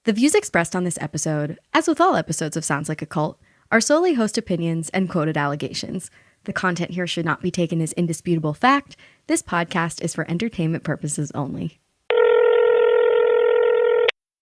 The views expressed on this episode, as with all episodes of Sounds Like a Cult, are solely host opinions and quoted allegations. The content here should not be taken as indisputable fact. This podcast is for entertainment purposes only.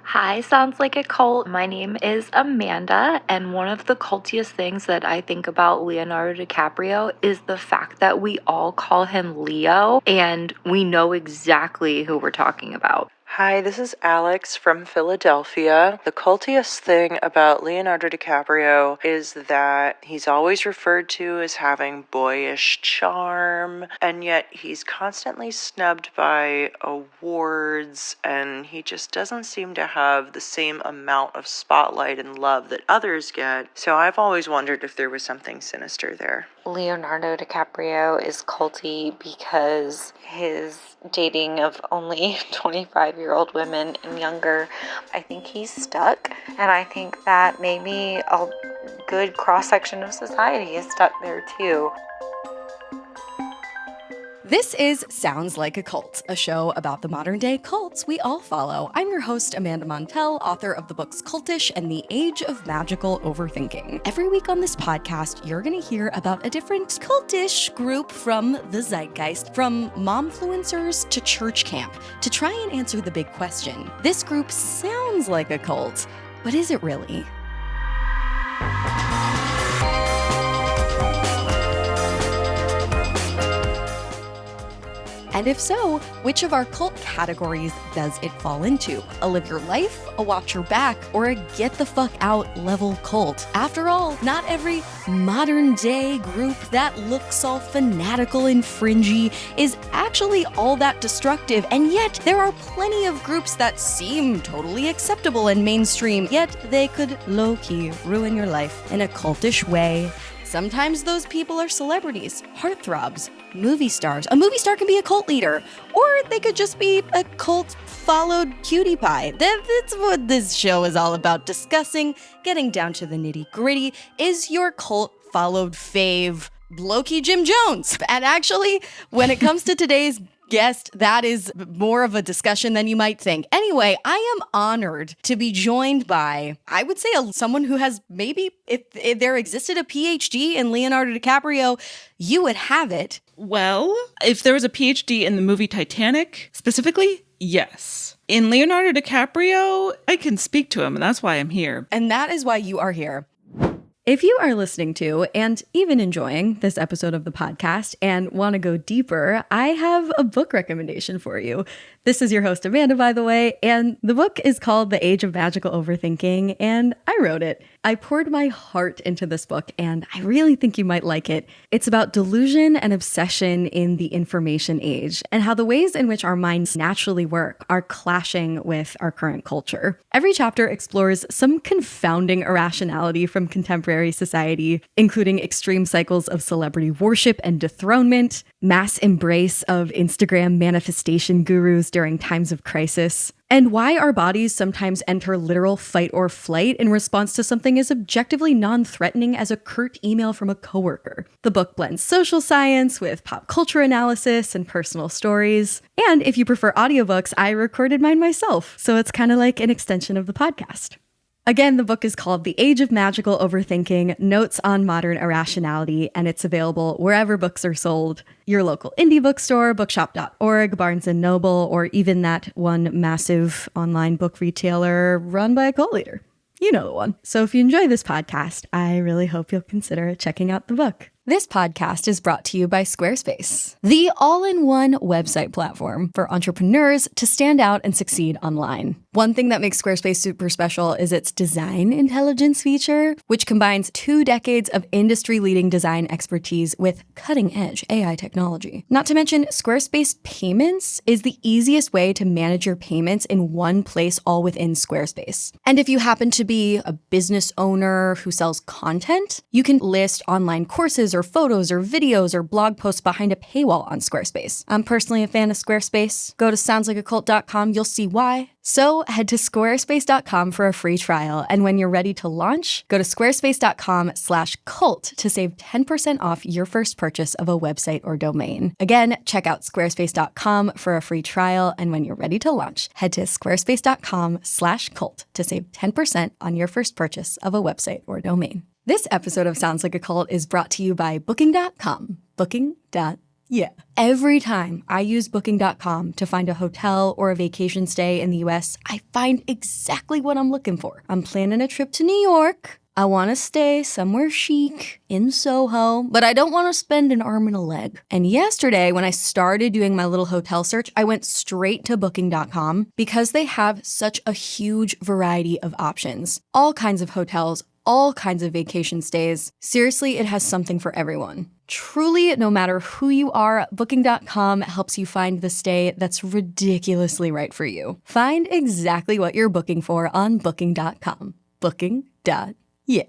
Hi, Sounds Like a Cult. My name is Amanda, and one of the cultiest things that I think about Leonardo DiCaprio is the fact that we all call him Leo, and we know exactly who we're talking about. Hi, this is Alex from Philadelphia. The cultiest thing about Leonardo DiCaprio is that he's always referred to as having boyish charm, and yet he's constantly snubbed by awards, and he just doesn't seem to have the same amount of spotlight and love that others get. So I've always wondered if there was something sinister there. Leonardo DiCaprio is culty because his dating of only 25-year-old women and younger, I think he's stuck, and I think that maybe a good cross-section of society is stuck there too. This is Sounds Like a Cult, a show about the modern-day cults we all follow. I'm your host, Amanda Montell, author of the books Cultish and The Age of Magical Overthinking. Every week on this podcast, you're going to hear about a different cultish group from the zeitgeist, from momfluencers to church camp, to try and answer the big question. This group sounds like a cult, but is it really? And if so, which of our cult categories does it fall into? A live your life, a watch your back, or a get the fuck out level cult? After all, not every modern day group that looks all fanatical and fringy is actually all that destructive, and yet there are plenty of groups that seem totally acceptable and mainstream, yet they could low-key ruin your life in a cultish way. Sometimes those people are celebrities, heartthrobs, movie stars. A movie star can be a cult leader, or they could just be a cult-followed cutie pie. That's what this show is all about, discussing, getting down to the nitty-gritty. Is your cult-followed fave Loki Jim Jones? And actually, when it comes to today's guest, that is more of a discussion than you might think. Anyway, I am honored to be joined by, I would say, someone who has maybe, if there existed a PhD in Leonardo DiCaprio, you would have it. Well, if there was a PhD in the movie Titanic, specifically, yes. In Leonardo DiCaprio, I can speak to him, and that's why I'm here. And that is why you are here. If you are listening to and even enjoying this episode of the podcast and want to go deeper, I have a book recommendation for you. This is your host, Amanda, by the way, and the book is called The Age of Magical Overthinking, and I wrote it. I poured my heart into this book, and I really think you might like it. It's about delusion and obsession in the information age, and how the ways in which our minds naturally work are clashing with our current culture. Every chapter explores some confounding irrationality from contemporary society, including extreme cycles of celebrity worship and dethronement, mass embrace of Instagram manifestation gurus during times of crisis, and why our bodies sometimes enter literal fight or flight in response to something as objectively non-threatening as a curt email from a coworker. The book blends social science with pop culture analysis and personal stories. And if you prefer audiobooks, I recorded mine myself, so it's kind of like an extension of the podcast. Again, the book is called The Age of Magical Overthinking, Notes on Modern Irrationality, and it's available wherever books are sold. Your local indie bookstore, bookshop.org, Barnes & Noble, or even that one massive online book retailer run by a cult leader. You know the one. So if you enjoy this podcast, I really hope you'll consider checking out the book. This podcast is brought to you by Squarespace, the all-in-one website platform for entrepreneurs to stand out and succeed online. One thing that makes Squarespace super special is its design intelligence feature, which combines 2 decades of industry-leading design expertise with cutting-edge AI technology. Not to mention, Squarespace Payments is the easiest way to manage your payments in one place, all within Squarespace. And if you happen to be a business owner who sells content, you can list online courses or photos or videos or blog posts behind a paywall on Squarespace. I'm personally a fan of Squarespace. Go to soundslikeacult.com. You'll see why. So head to squarespace.com for a free trial. And when you're ready to launch, go to squarespace.com/cult to save 10% off your first purchase of a website or domain. Again, check out squarespace.com for a free trial. And when you're ready to launch, head to squarespace.com/cult to save 10% on your first purchase of a website or domain. This episode of Sounds Like a Cult is brought to you by Booking.com. Booking.com. Yeah. Every time I use Booking.com to find a hotel or a vacation stay in the US, I find exactly what I'm looking for. I'm planning a trip to New York. I want to stay somewhere chic in Soho, but I don't want to spend an arm and a leg. And yesterday, when I started doing my little hotel search, I went straight to Booking.com because they have such a huge variety of options. All kinds of hotels, all kinds of vacation stays. Seriously, it has something for everyone. Truly, no matter who you are, Booking.com helps you find the stay that's ridiculously right for you. Find exactly what you're booking for on Booking.com. Booking.yeah.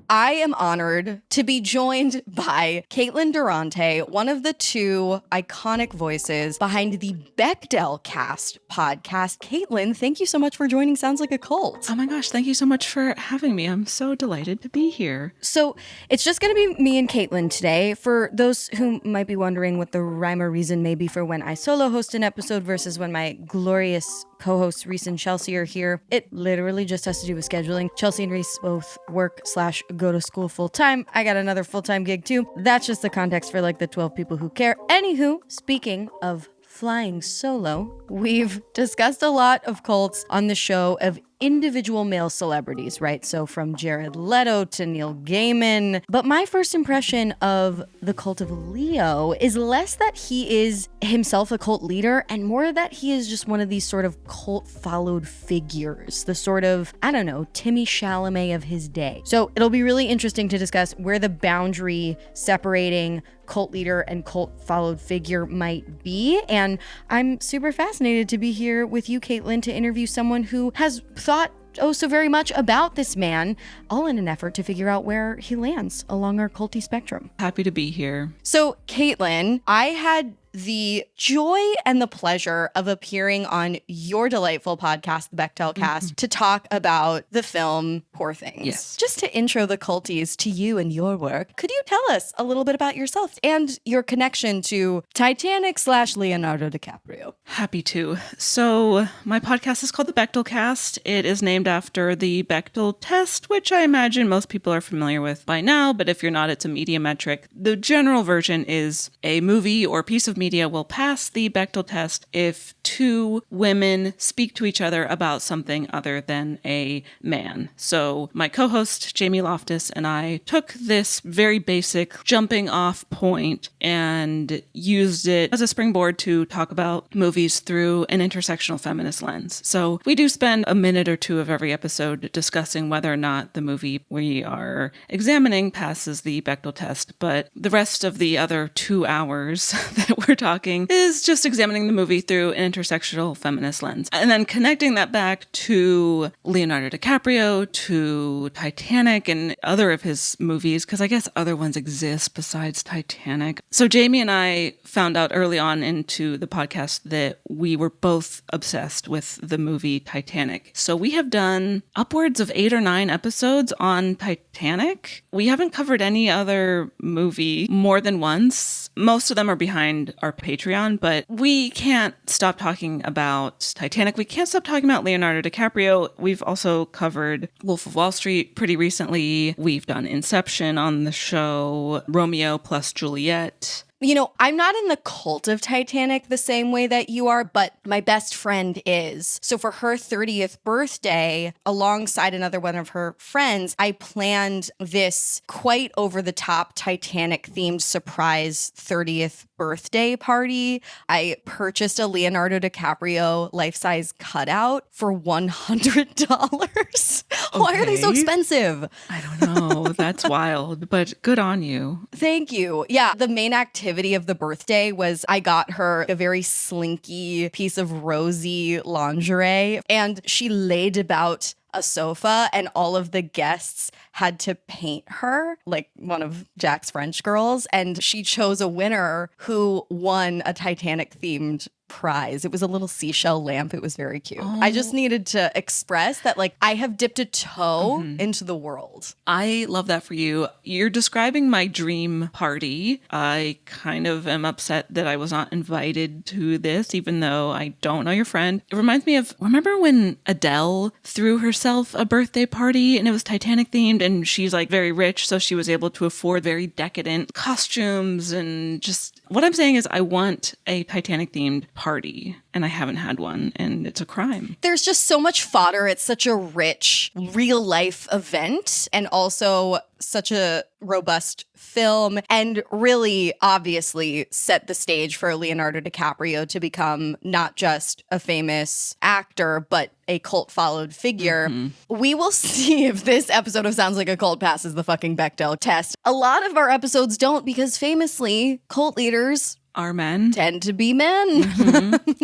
I am honored to be joined by Caitlin Durante, one of the two iconic voices behind the Bechdel Cast podcast. Caitlin, thank you so much for joining Sounds Like a Cult. Oh my gosh, thank you so much for having me. I'm so delighted to be here. So it's just going to be me and Caitlin today. For those who might be wondering what the rhyme or reason may be for when I solo host an episode versus when my glorious co-hosts Reese and Chelsea are here, it literally just has to do with scheduling. Chelsea and Reese both work/go to school full-time. I got another full-time gig too. That's just the context for like the 12 people who care. Anywho, speaking of flying solo, we've discussed a lot of cults on the show of individual male celebrities, right? So from Jared Leto to Neil Gaiman. But my first impression of the cult of Leo is less that he is himself a cult leader and more that he is just one of these sort of cult followed figures, the sort of, I don't know, Timmy Chalamet of his day. So it'll be really interesting to discuss where the boundary separating cult leader and cult followed figure might be. And I'm super fascinated to be here with you, Caitlin, to interview someone who has thought so very much about this man, all in an effort to figure out where he lands along our culty spectrum. Happy to be here. So, Caitlin, I had the joy and the pleasure of appearing on your delightful podcast, the Bechdel Cast, to talk about the film Poor Things. Yes. Just to intro the culties to you and your work, could you tell us a little bit about yourself and your connection to Titanic/Leonardo DiCaprio? Happy to. So my podcast is called the Bechdel Cast. It is named after the Bechdel test, which I imagine most people are familiar with by now, but if you're not, it's a media metric. The general version is a movie or piece of media will pass the Bechdel test if two women speak to each other about something other than a man. So my co-host, Jamie Loftus, and I took this very basic jumping off point and used it as a springboard to talk about movies through an intersectional feminist lens. So we do spend a minute or two of every episode discussing whether or not the movie we are examining passes the Bechdel test, but the rest of the other 2 hours that we're talking is just examining the movie through an intersectional feminist lens. And then connecting that back to Leonardo DiCaprio, to Titanic and other of his movies, because I guess other ones exist besides Titanic. So Jamie and I found out early on into the podcast that we were both obsessed with the movie Titanic. So we have done upwards of 8 or 9 episodes on Titanic. We haven't covered any other movie more than once. Most of them are behind our Patreon, but we can't stop talking about Titanic. We can't stop talking about Leonardo DiCaprio. We've also covered Wolf of Wall Street pretty recently. We've done Inception on the show, Romeo plus Juliet. You know, I'm not in the cult of Titanic the same way that you are, but my best friend is. So for her 30th birthday, alongside another one of her friends, I planned this quite over-the-top Titanic-themed surprise 30th birthday party. I purchased a Leonardo DiCaprio life-size cutout for $100. Why are they so expensive? I don't know. That's wild, but good on you. Thank you. Yeah, the main activity of the birthday was I got her a very slinky piece of rosy lingerie, and she laid about a sofa, and all of the guests had to paint her like one of Jack's French girls, and she chose a winner who won a Titanic-themed prize. It was a little seashell lamp. It was very cute. I just needed to express that, like, I have dipped a toe into the world. I love that for you. You're describing my dream party. I kind of am upset that I was not invited to this, even though I don't know your friend. It reminds me of, remember when Adele threw herself a birthday party and it was Titanic themed, and she's like very rich, so she was able to afford very decadent costumes, and just what I'm saying is I want a Titanic themed party, and I haven't had one, and it's a crime. There's just so much fodder. It's such a rich real life event, and also such a robust film, and really obviously set the stage for Leonardo DiCaprio to become not just a famous actor, but a cult followed figure. We will see if this episode of Sounds Like a Cult passes the fucking Bechdel test. A lot of our episodes don't, because famously, cult leaders Are men? tend to be men.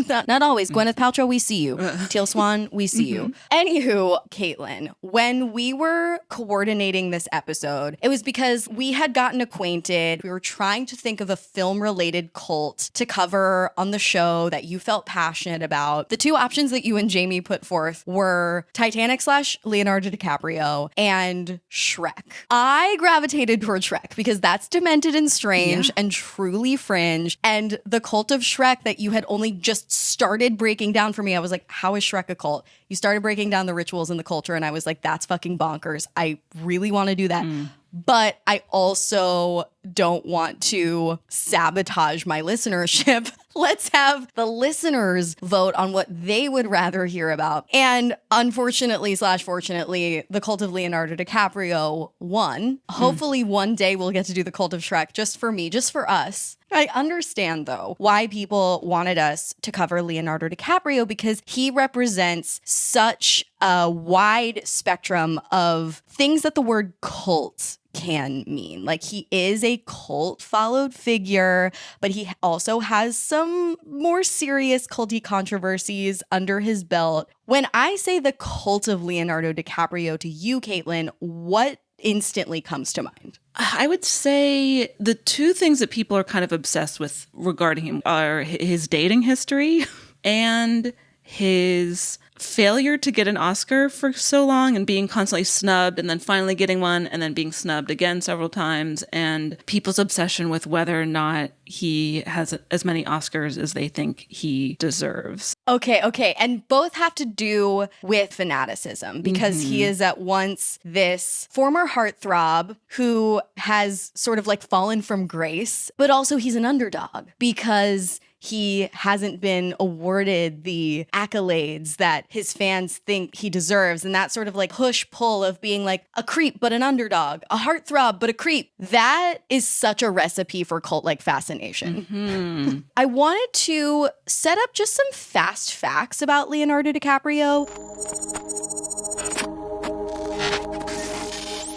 not always. Gwyneth Paltrow, we see you. Teal Swan, we see you. Anywho, Caitlin, when we were coordinating this episode, it was because we had gotten acquainted. We were trying to think of a film-related cult to cover on the show that you felt passionate about. The two options that you and Jamie put forth were Titanic / Leonardo DiCaprio and Shrek. I gravitated toward Shrek because that's demented and strange and truly fringe. And the cult of Shrek that you had only just started breaking down for me, I was like, how is Shrek a cult? You started breaking down the rituals and the culture, and I was like, that's fucking bonkers. I really want to do that. But I also don't want to sabotage my listenership. Let's have the listeners vote on what they would rather hear about. And unfortunately / fortunately, the cult of Leonardo DiCaprio won. Hopefully one day we'll get to do the cult of Shrek just for me, just for us. I understand, though, why people wanted us to cover Leonardo DiCaprio, because he represents such a wide spectrum of things that the word cult can mean. Like, he is a cult followed figure, but he also has some more serious culty controversies under his belt. When I say the cult of Leonardo DiCaprio to you, Caitlin, what instantly comes to mind? I would say the two things that people are kind of obsessed with regarding him are his dating history and his failure to get an Oscar for so long and being constantly snubbed and then finally getting one and then being snubbed again several times, and people's obsession with whether or not he has as many Oscars as they think he deserves. Okay. And both have to do with fanaticism, because he is at once this former heartthrob who has sort of like fallen from grace, but also he's an underdog because he hasn't been awarded the accolades that his fans think he deserves. And that sort of like push-pull of being like a creep, but an underdog, a heartthrob, but a creep. That is such a recipe for cult-like fascination. I wanted to set up just some fast facts about Leonardo DiCaprio.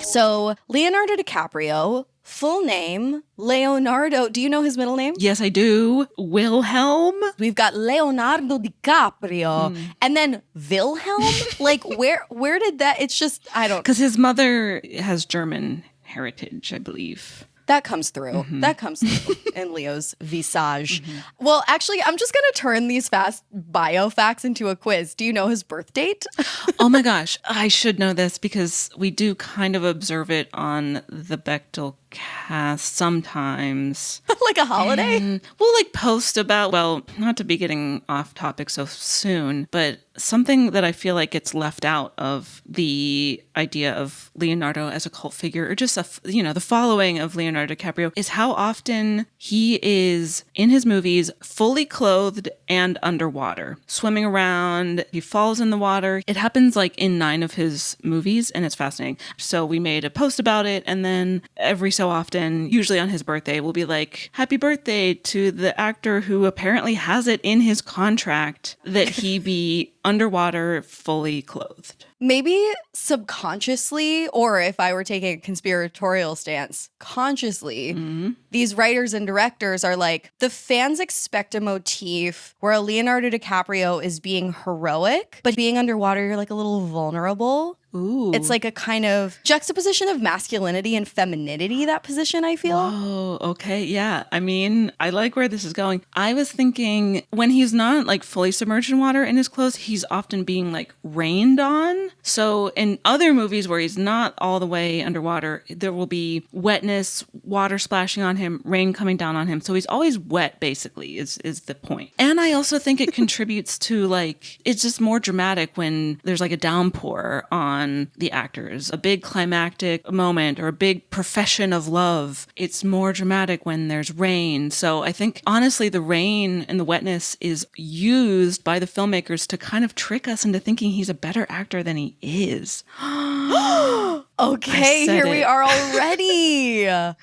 So, Leonardo DiCaprio, full name, Leonardo. Do you know his middle name? Yes, I do. Wilhelm? We've got Leonardo DiCaprio. And then Wilhelm? Like, where did that? It's just, I don't. Because his mother has German heritage, I believe. That comes through. That comes through in Leo's visage. Well, actually, I'm just going to turn these fast bio facts into a quiz. Do you know his birth date? Oh my gosh, I should know this because we do kind of observe it on the Bechdel cast sometimes. Like a holiday? And we'll like post about, well, not to be getting off topic so soon, but something that I feel like gets left out of the idea of Leonardo as a cult figure, or just the following of Leonardo DiCaprio, is how often he is in his movies fully clothed and underwater, swimming around. He falls in the water. It happens like in 9 of his movies, and it's fascinating. So we made a post about it, and then every so often, usually on his birthday, we'll be like, happy birthday to the actor who apparently has it in his contract that he be underwater, fully clothed. Maybe subconsciously, or if I were taking a conspiratorial stance, consciously, these writers and directors are like, the fans expect a motif where a Leonardo DiCaprio is being heroic, but being underwater, you're like a little vulnerable. Ooh. It's like a kind of juxtaposition of masculinity and femininity, that position, I feel. Oh, okay. Yeah. I mean, I like where this is going. I was thinking when he's not like fully submerged in water in his clothes, he's often being like rained on. So in other movies where he's not all the way underwater, there will be wetness, water splashing on him, rain coming down on him. So he's always wet, basically, is the point. And I also think it contributes to like, it's just more dramatic when there's like a downpour on the actors, a big climactic moment or a big profession of love. It's more dramatic when there's rain. So I think honestly, the rain and the wetness is used by the filmmakers to kind of trick us into thinking he's a better actor than he is. Okay, here we are already. I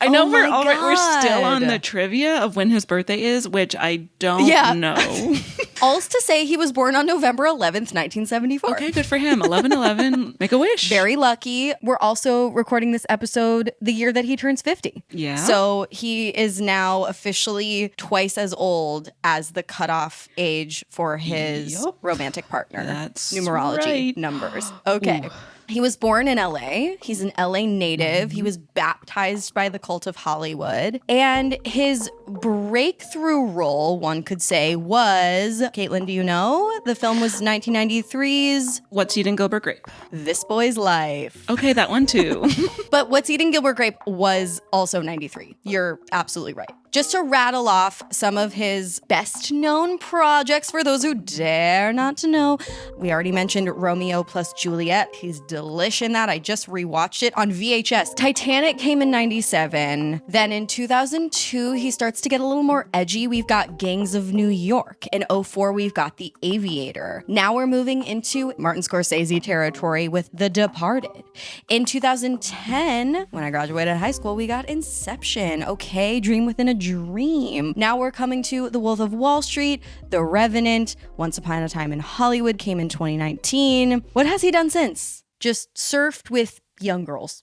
know Oh we're still on God. the trivia of when his birthday is, which I don't know. All's to say he was born on November 11th, 1974. Okay, good for him. 11/11, make a wish. Very lucky. We're also recording this episode the year that he turns 50. Yeah. So he is now officially twice as old as the cutoff age for his Yup. romantic partner. That's numerology right. numbers. Okay. Ooh. He was born in LA. He's an LA native. He was baptized by the cult of Hollywood. And his breakthrough role, one could say, was, Caitlin, do you know? The film was 1993's What's Eating Gilbert Grape? This Boy's Life. Okay, that one too. But What's Eating Gilbert Grape was also 93. You're absolutely right. Just to rattle off some of his best known projects for those who dare not to know, we already mentioned Romeo plus Juliet. He's delish in that. I just rewatched it on VHS. Titanic came in 97. Then in 2002, he starts to get a little more edgy. We've got Gangs of New York. In 04, we've got The Aviator. Now we're moving into Martin Scorsese territory with The Departed. In 2010, when I graduated high school, we got Inception. Okay, Dream Within a Dream. Now we're coming to The Wolf of Wall Street, The Revenant, Once Upon a Time in Hollywood came in 2019. What has he done since? Just surfed with young girls.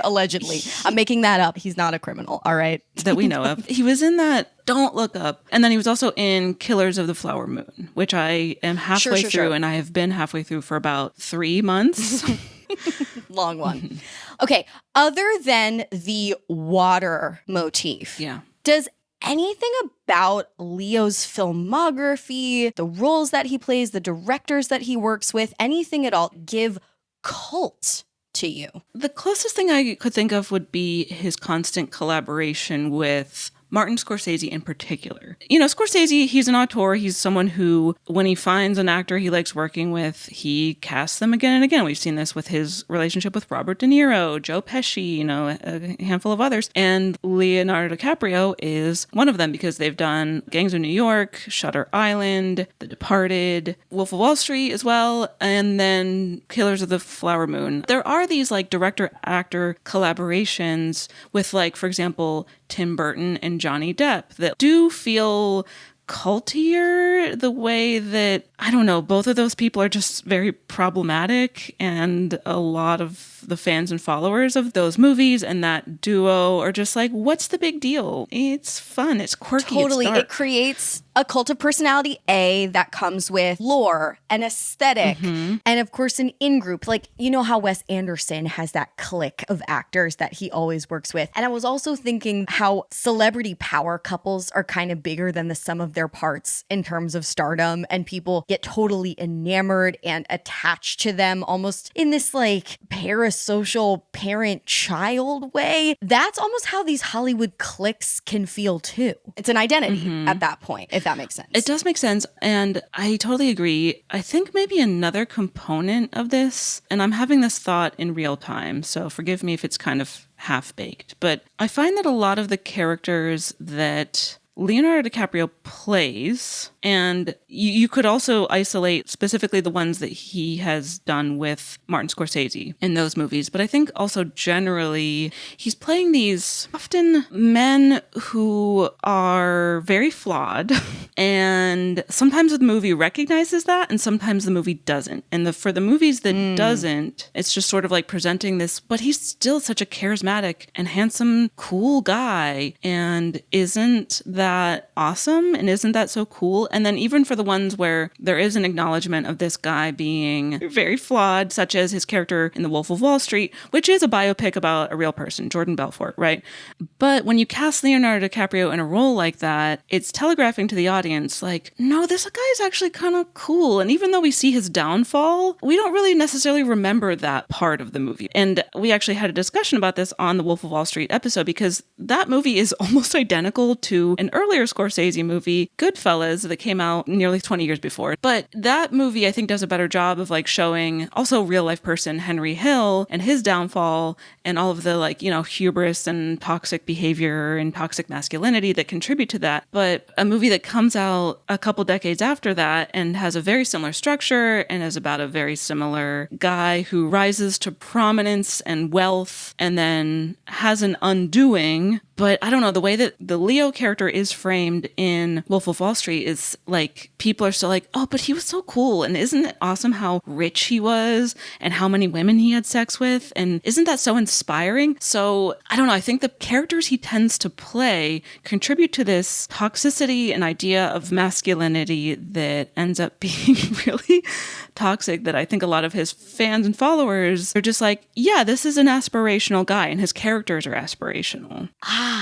Allegedly. I'm making that up. He's not a criminal, all right? That we know of. He was in that Don't Look Up. And then he was also in Killers of the Flower Moon, which I am halfway through, and I have been halfway through for about 3 months. Long one. Okay, other than the water motif, Yeah. does anything about Leo's filmography, the roles that he plays, the directors that he works with, anything at all give cult to you? The closest thing I could think of would be his constant collaboration with Martin Scorsese in particular. You know, Scorsese, he's an auteur. He's someone who, when he finds an actor he likes working with, he casts them again and again. We've seen this with his relationship with Robert De Niro, Joe Pesci, you know, a handful of others. And Leonardo DiCaprio is one of them because they've done Gangs of New York, Shutter Island, The Departed, Wolf of Wall Street as well, and then Killers of the Flower Moon. There are these like director-actor collaborations with, like, for example, Tim Burton and Johnny Depp that do feel cultier, the way that, I don't know, both of those people are just very problematic, and a lot of the fans and followers of those movies and that duo are just like, what's the big deal? It's fun, it's quirky, Totally. it's dark. It creates a cult of personality that comes with lore and aesthetic, and of course an in-group. Like, you know how Wes Anderson has that clique of actors that he always works with. And I was also thinking how celebrity power couples are kind of bigger than the sum of their parts in terms of stardom, and people get totally enamored and attached to them almost in this like parasocial parent-child way. That's almost how these Hollywood cliques can feel too. It's an identity at that point, if that makes sense. It does make sense, and I totally agree. I think maybe another component of this, and I'm having this thought in real time, so forgive me if it's kind of half-baked, but I find that a lot of the characters that Leonardo DiCaprio plays And you could also isolate specifically the ones that he has done with Martin Scorsese in those movies. But I think also generally he's playing these often men who are very flawed. And sometimes the movie recognizes that and sometimes the movie doesn't. And for the movies that doesn't, it's just sort of like presenting this, but he's still such a charismatic and handsome, cool guy. And isn't that awesome? And isn't that so cool? And then even for the ones where there is an acknowledgement of this guy being very flawed, such as his character in The Wolf of Wall Street, which is a biopic about a real person, Jordan Belfort, right? But when you cast Leonardo DiCaprio in a role like that, it's telegraphing to the audience, like, no, this guy is actually kind of cool. And even though we see his downfall, we don't really necessarily remember that part of the movie. And we actually had a discussion about this on the Wolf of Wall Street episode, because that movie is almost identical to an earlier Scorsese movie, Goodfellas, that came out nearly 20 years before. But that movie, I think, does a better job of like showing also real life person Henry Hill and his downfall and all of the like, you know, hubris and toxic behavior and toxic masculinity that contribute to that. But a movie that comes out a couple decades after that and has a very similar structure and is about a very similar guy who rises to prominence and wealth and then has an undoing. But I don't know, the way that the Leo character is framed in Wolf of Wall Street is like, people are still like, oh, but he was so cool. And isn't it awesome how rich he was and how many women he had sex with? And isn't that so inspiring? So I don't know, I think the characters he tends to play contribute to this toxicity and idea of masculinity that ends up being really toxic, that I think a lot of his fans and followers are just like, yeah, this is an aspirational guy and his characters are aspirational.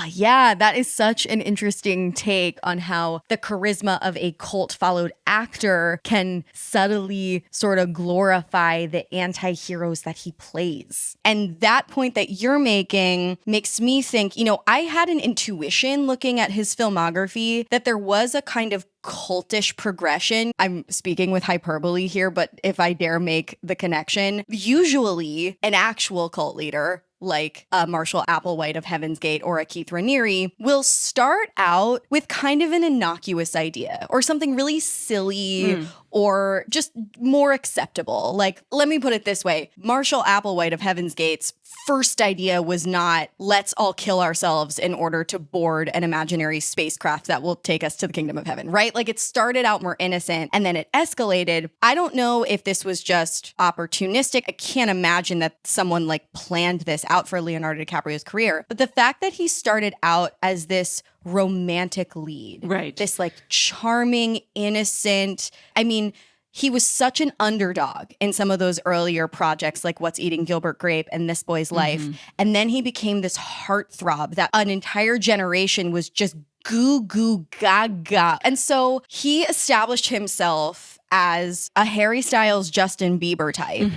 Yeah, that is such an interesting take on how the charisma of a cult-followed actor can subtly sort of glorify the anti-heroes that he plays. And that point that you're making makes me think, you know, I had an intuition looking at his filmography that there was a kind of cultish progression. I'm speaking with hyperbole here, but if I dare make the connection, usually an actual cult leader like a Marshall Applewhite of Heaven's Gate or a Keith Raniere will start out with kind of an innocuous idea or something really silly or just more acceptable. Like, let me put it this way. Marshall Applewhite of Heaven's Gate's first idea was not, let's all kill ourselves in order to board an imaginary spacecraft that will take us to the kingdom of heaven, right? Like, it started out more innocent and then it escalated. I don't know if this was just opportunistic. I can't imagine that someone like planned this out for Leonardo DiCaprio's career. But the fact that he started out as this romantic lead, right? This like charming, innocent, I mean, he was such an underdog in some of those earlier projects like What's Eating Gilbert Grape and This Boy's Life. And then he became this heartthrob that an entire generation was just goo goo gaga. And so he established himself as a Harry Styles, Justin Bieber type,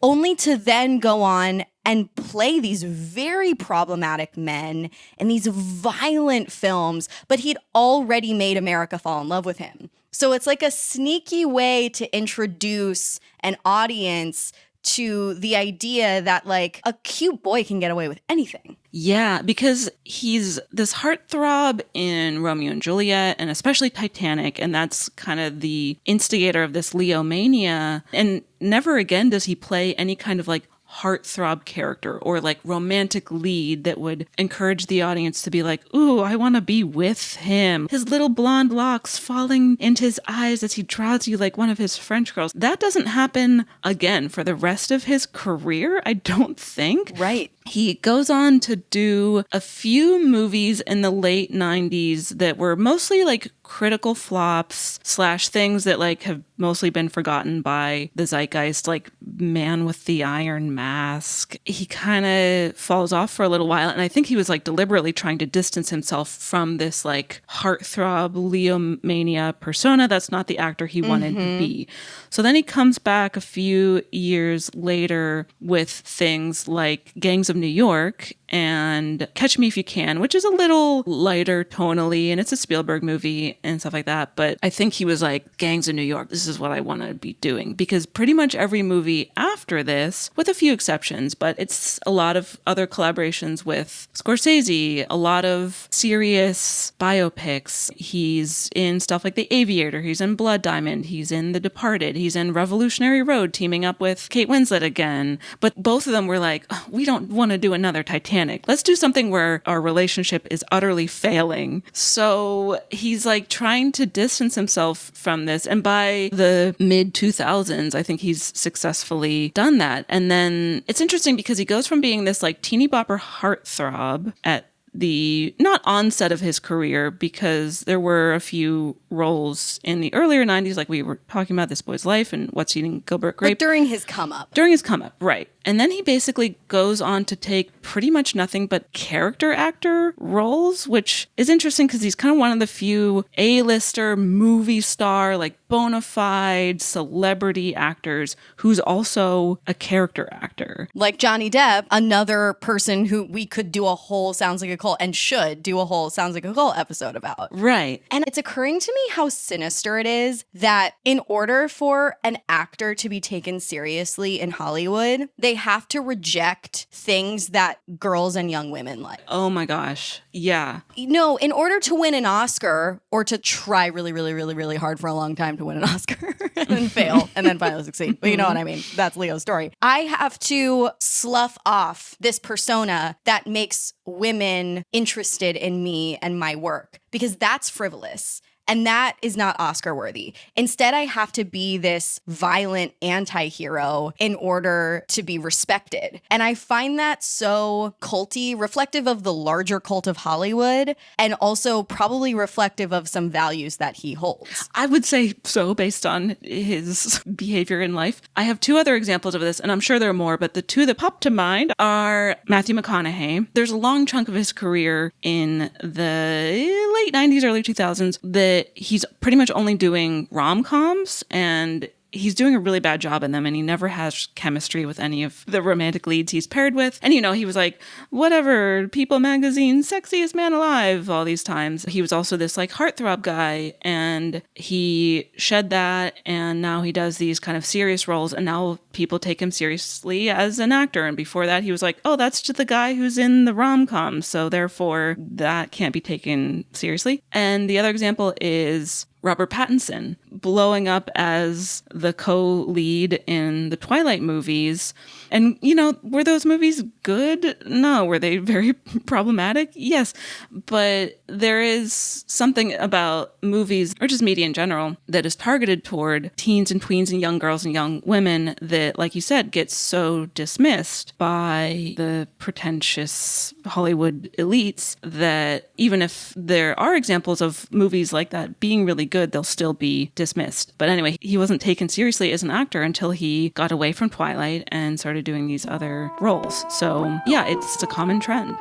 only to then go on and play these very problematic men in these violent films, but he'd already made America fall in love with him. So it's like a sneaky way to introduce an audience to the idea that like a cute boy can get away with anything. Yeah, because he's this heartthrob in Romeo and Juliet and especially Titanic. And that's kind of the instigator of this Leo mania. And never again does he play any kind of like heartthrob character or like romantic lead that would encourage the audience to be like, ooh, I want to be with him. His little blonde locks falling into his eyes as he draws you like one of his French girls. That doesn't happen again for the rest of his career, I don't think. Right. He goes on to do a few movies in the late 90s that were mostly like critical flops / things that like have mostly been forgotten by the zeitgeist, like Man with the Iron Mask. He kind of falls off for a little while, and I think he was like deliberately trying to distance himself from this like heartthrob Leo mania persona. That's not the actor he wanted to be. So then he comes back a few years later with things like Gangs of New York and Catch Me If You Can, which is a little lighter tonally, and it's a Spielberg movie and stuff like that. But I think he was like, Gangs of New York, this is what I want to be doing. Because pretty much every movie after this, with a few exceptions, but it's a lot of other collaborations with Scorsese, a lot of serious biopics. He's in stuff like The Aviator, he's in Blood Diamond, he's in The Departed, he's in Revolutionary Road, teaming up with Kate Winslet again. But both of them were like, oh, we don't want to do another Titanic. Let's do something where our relationship is utterly failing. So he's like trying to distance himself from this. And by the mid 2000s, I think he's successfully done that. And then it's interesting because he goes from being this like teeny bopper heartthrob at the not onset of his career, because there were a few roles in the earlier 90s, like we were talking about This Boy's Life and What's Eating Gilbert Grape. But during his come up. During his come up, right. And then he basically goes on to take pretty much nothing but character actor roles, which is interesting because he's kind of one of the few A-lister movie star, like bona fide celebrity actors who's also a character actor. Like Johnny Depp, another person who we could do a whole Sounds Like a Cult and should do a whole Sounds Like a Cult episode about. Right. And it's occurring to me how sinister it is that in order for an actor to be taken seriously in Hollywood, they have to reject things that girls and young women like. Oh my gosh. Yeah. No, in order to win an Oscar or to try really, really, really, really hard for a long time to win an Oscar and then fail and then finally succeed. But you know what I mean? That's Leo's story. I have to slough off this persona that makes women interested in me and my work because that's frivolous. And that is not Oscar worthy. Instead, I have to be this violent anti-hero in order to be respected. And I find that so culty, reflective of the larger cult of Hollywood, and also probably reflective of some values that he holds. I would say so, based on his behavior in life. I have two other examples of this, and I'm sure there are more, but the two that pop to mind are Matthew McConaughey. There's a long chunk of his career in the late 90s, early 2000s that he's pretty much only doing rom-coms, and he's doing a really bad job in them, and he never has chemistry with any of the romantic leads he's paired with. And, you know, he was like, whatever, People magazine, sexiest man alive, all these times. He was also this like heartthrob guy, and he shed that, and now he does these kind of serious roles, and now people take him seriously as an actor. And before that, he was like, oh, that's just the guy who's in the rom-com, so therefore that can't be taken seriously. And the other example is Robert Pattinson blowing up as the co-lead in the Twilight movies. And, you know, were those movies good? No. Were they very problematic? Yes. But there is something about movies, or just media in general, that is targeted toward teens and tweens and young girls and young women that, like you said, gets so dismissed by the pretentious Hollywood elites that even if there are examples of movies like that being really good, they'll still be dismissed. But anyway, he wasn't taken seriously as an actor until he got away from Twilight and started doing these other roles. So yeah, it's a common trend.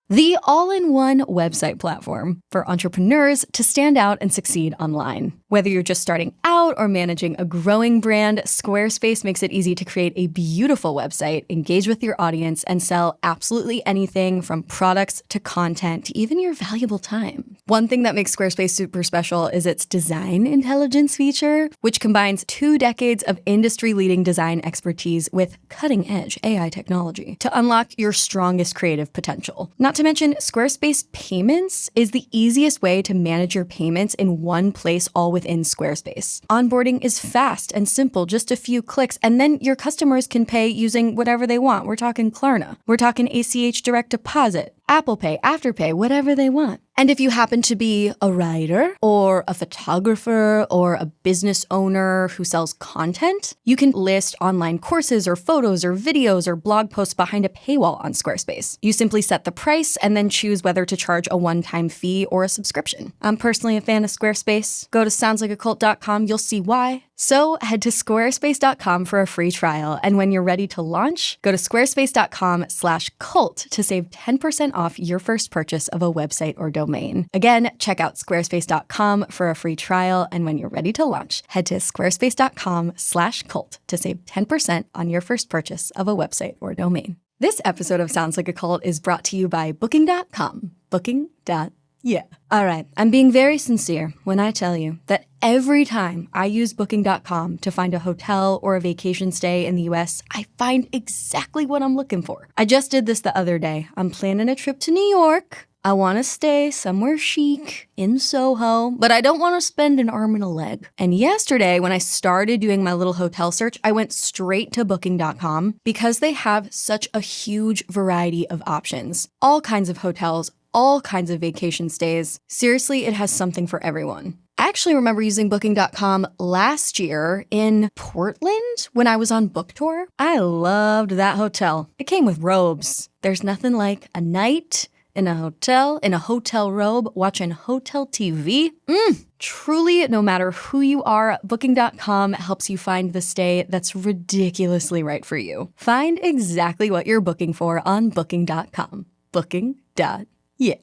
The all-in-one website platform for entrepreneurs to stand out and succeed online. Whether you're just starting out or managing a growing brand, Squarespace makes it easy to create a beautiful website, engage with your audience, and sell absolutely anything from products to content to even your valuable time. One thing that makes Squarespace super special is its design intelligence feature, which combines 2 decades of industry-leading design expertise with cutting-edge AI technology to unlock your strongest creative potential. Not to mention, Squarespace Payments is the easiest way to manage your payments in one place all within Squarespace. Onboarding is fast and simple, just a few clicks, and then your customers can pay using whatever they want. We're talking Klarna. We're talking ACH direct deposit, Apple Pay, Afterpay, whatever they want. And if you happen to be a writer or a photographer or a business owner who sells content, you can list online courses or photos or videos or blog posts behind a paywall on Squarespace. You simply set the price and then choose whether to charge a one-time fee or a subscription. I'm personally a fan of Squarespace. Go to soundslikeacult.com. You'll see why. So head to squarespace.com for a free trial. And when you're ready to launch, go to squarespace.com/cult to save 10% off your first purchase of a website or domain. Again, check out squarespace.com for a free trial. And when you're ready to launch, head to squarespace.com/cult to save 10% on your first purchase of a website or domain. This episode of Sounds Like a Cult is brought to you by Booking.com. Booking.yeah. All right, I'm being very sincere when I tell you that every time I use Booking.com to find a hotel or a vacation stay in the US, I find exactly what I'm looking for. I just did this the other day. I'm planning a trip to New York. I want to stay somewhere chic in Soho, but I don't want to spend an arm and a leg. And yesterday, when I started doing my little hotel search, I went straight to Booking.com because they have such a huge variety of options. All kinds of hotels, all kinds of vacation stays. Seriously, it has something for everyone. I actually remember using Booking.com last year in Portland when I was on book tour. I loved that hotel. It came with robes. There's nothing like a night in a hotel robe, watching hotel TV. Truly, no matter who you are, Booking.com helps you find the stay that's ridiculously right for you. Find exactly what you're booking for on Booking.com. Booking.yeah.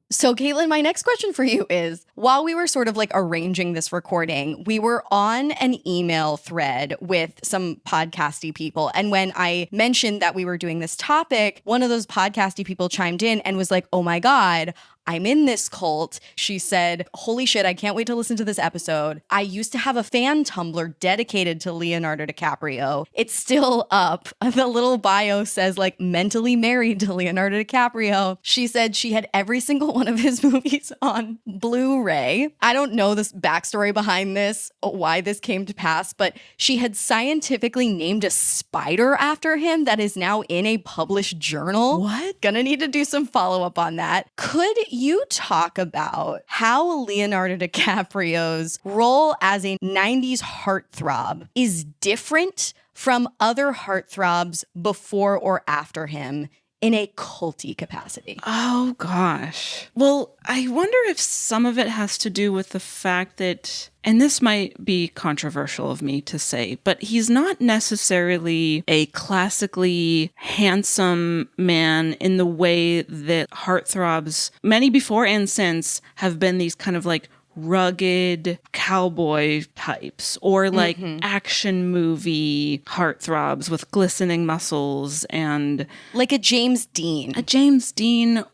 So, Caitlin, my next question for you is, while we were sort of like arranging this recording, we were on an email thread with some podcasty people. And when I mentioned that we were doing this topic, one of those podcasty people chimed in and was like, oh my God, I'm in this cult. She said, holy shit, I can't wait to listen to this episode. I used to have a fan Tumblr dedicated to Leonardo DiCaprio. It's still up. The little bio says like mentally married to Leonardo DiCaprio. She said she had every single one of his movies on Blu-ray. I don't know this backstory behind this, why this came to pass, but she had scientifically named a spider after him that is now in a published journal. What? Gonna need to do some follow-up on that. Could you talk about how Leonardo DiCaprio's role as a 90s heartthrob is different from other heartthrobs before or after him in a culty capacity? Oh, gosh. Well, I wonder if some of it has to do with the fact that, and this might be controversial of me to say, but he's not necessarily a classically handsome man in the way that heartthrobs, many before and since, have been these kind of like rugged cowboy types or like action movie heartthrobs with glistening muscles and like a James Dean.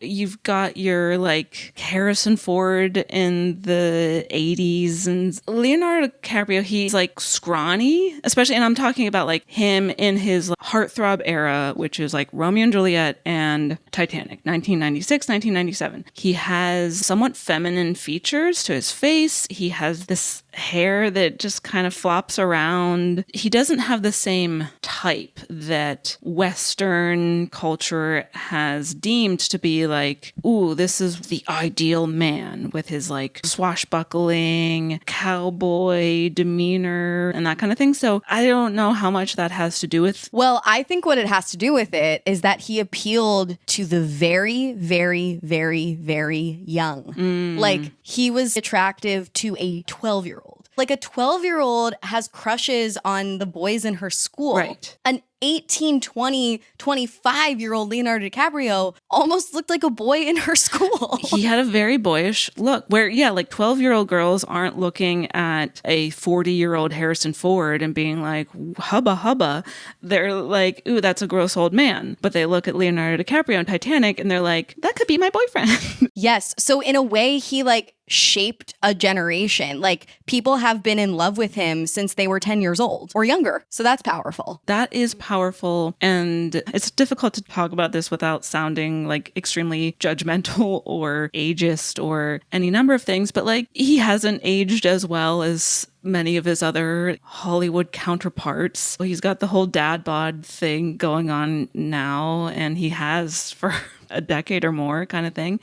You've got your like Harrison Ford in the 80s, and Leonardo DiCaprio, he's like scrawny, especially, and I'm talking about like him in his heartthrob era, which is like Romeo and Juliet and Titanic, 1996, 1997. He has somewhat feminine features to his face. He has this hair that just kind of flops around. He doesn't have the same type that Western culture has deemed to be like, ooh, this is the ideal man with his like swashbuckling cowboy demeanor and that kind of thing. So I don't know how much that has to do with. Well, I think what it has to do with it is that he appealed to the very, very, very, very young. Like he was attractive to a 12-year-old. Like a 12-year-old has crushes on the boys in her school. Right. An 18, 20, 25-year-old Leonardo DiCaprio almost looked like a boy in her school. He had a very boyish look where, yeah, like 12-year-old girls aren't looking at a 40-year-old Harrison Ford and being like, hubba hubba. They're like, ooh, that's a gross old man. But they look at Leonardo DiCaprio in Titanic and they're like, that could be my boyfriend. Yes. So in a way, he like shaped a generation. Like people have been in love with him since they were 10 years old or younger. So that's powerful. That is powerful. And it's difficult to talk about this without sounding like extremely judgmental or ageist or any number of things. But like he hasn't aged as well as many of his other Hollywood counterparts. He's got the whole dad bod thing going on now, and he has for a decade or more kind of thing.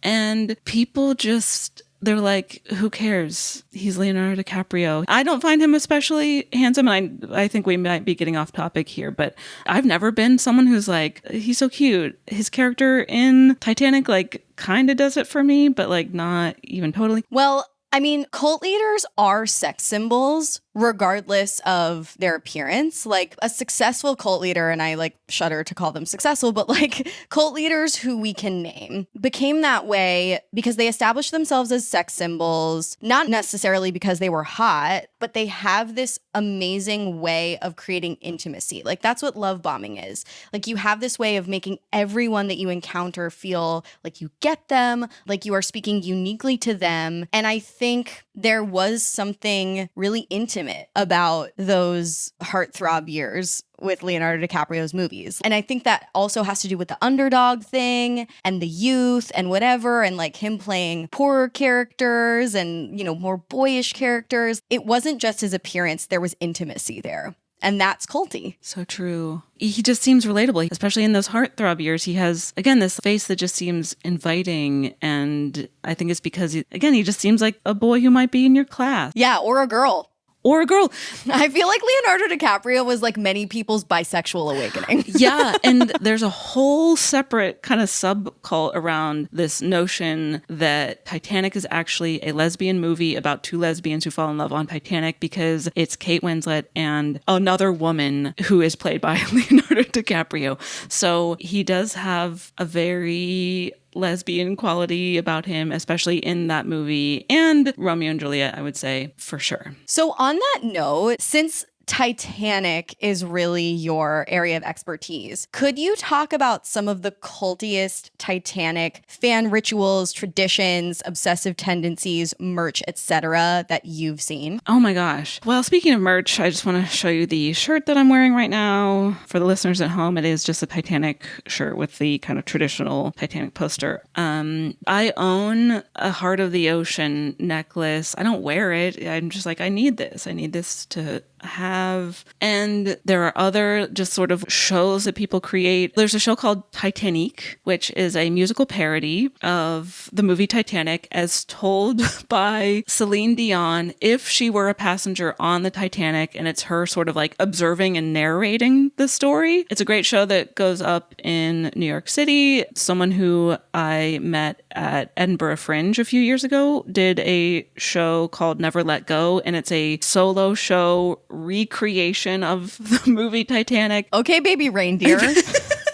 And people just, they're like, who cares? He's Leonardo DiCaprio. I don't find him especially handsome. And I think we might be getting off topic here, but I've never been someone who's like, he's so cute. His character in Titanic, like, kind of does it for me, but like not even totally. Well, I mean, cult leaders are sex symbols. regardless of their appearance. Like a successful cult leader, and I like shudder to call them successful, but like cult leaders who we can name became that way because they established themselves as sex symbols, not necessarily because they were hot, but they have this amazing way of creating intimacy. Like that's what love bombing is. Like you have this way of making everyone that you encounter feel like you get them, like you are speaking uniquely to them. And I think there was something really intimate about those heartthrob years with Leonardo DiCaprio's movies. And I think that also has to do with the underdog thing and the youth and whatever, and like him playing poorer characters and, you know, more boyish characters. It wasn't just his appearance, there was intimacy there. And that's culty. So true. He just seems relatable, especially in those heartthrob years. He has, again, this face that just seems inviting. And I think it's because, he just seems like a boy who might be in your class. Yeah, or a girl. Or a girl. I feel like Leonardo DiCaprio was like many people's bisexual awakening. Yeah, and there's a whole separate kind of subcult around this notion that Titanic is actually a lesbian movie about two lesbians who fall in love on Titanic because it's Kate Winslet and another woman who is played by Leonardo DiCaprio. So he does have a very lesbian quality about him, especially in that movie, and Romeo and Juliet, I would say, for sure. So on that note, since Titanic is really your area of expertise, could you talk about some of the cultiest Titanic fan rituals, traditions, obsessive tendencies, merch, etc. that you've seen? Oh my gosh. Well, speaking of merch, I just want to show you the shirt that I'm wearing right now. For the listeners at home, it is just a Titanic shirt with the kind of traditional Titanic poster. I own a Heart of the Ocean necklace. I don't wear it. I'm just like, I need this. I need this to have. And there are other just sort of shows that people create. There's a show called Titanic, which is a musical parody of the movie Titanic as told by Celine Dion if she were a passenger on the Titanic, and it's her sort of like observing and narrating the story. It's a great show that goes up in New York City. Someone who I met at Edinburgh Fringe a few years ago did a show called Never Let Go, and it's a solo show recreation of the movie Titanic. Okay, baby reindeer.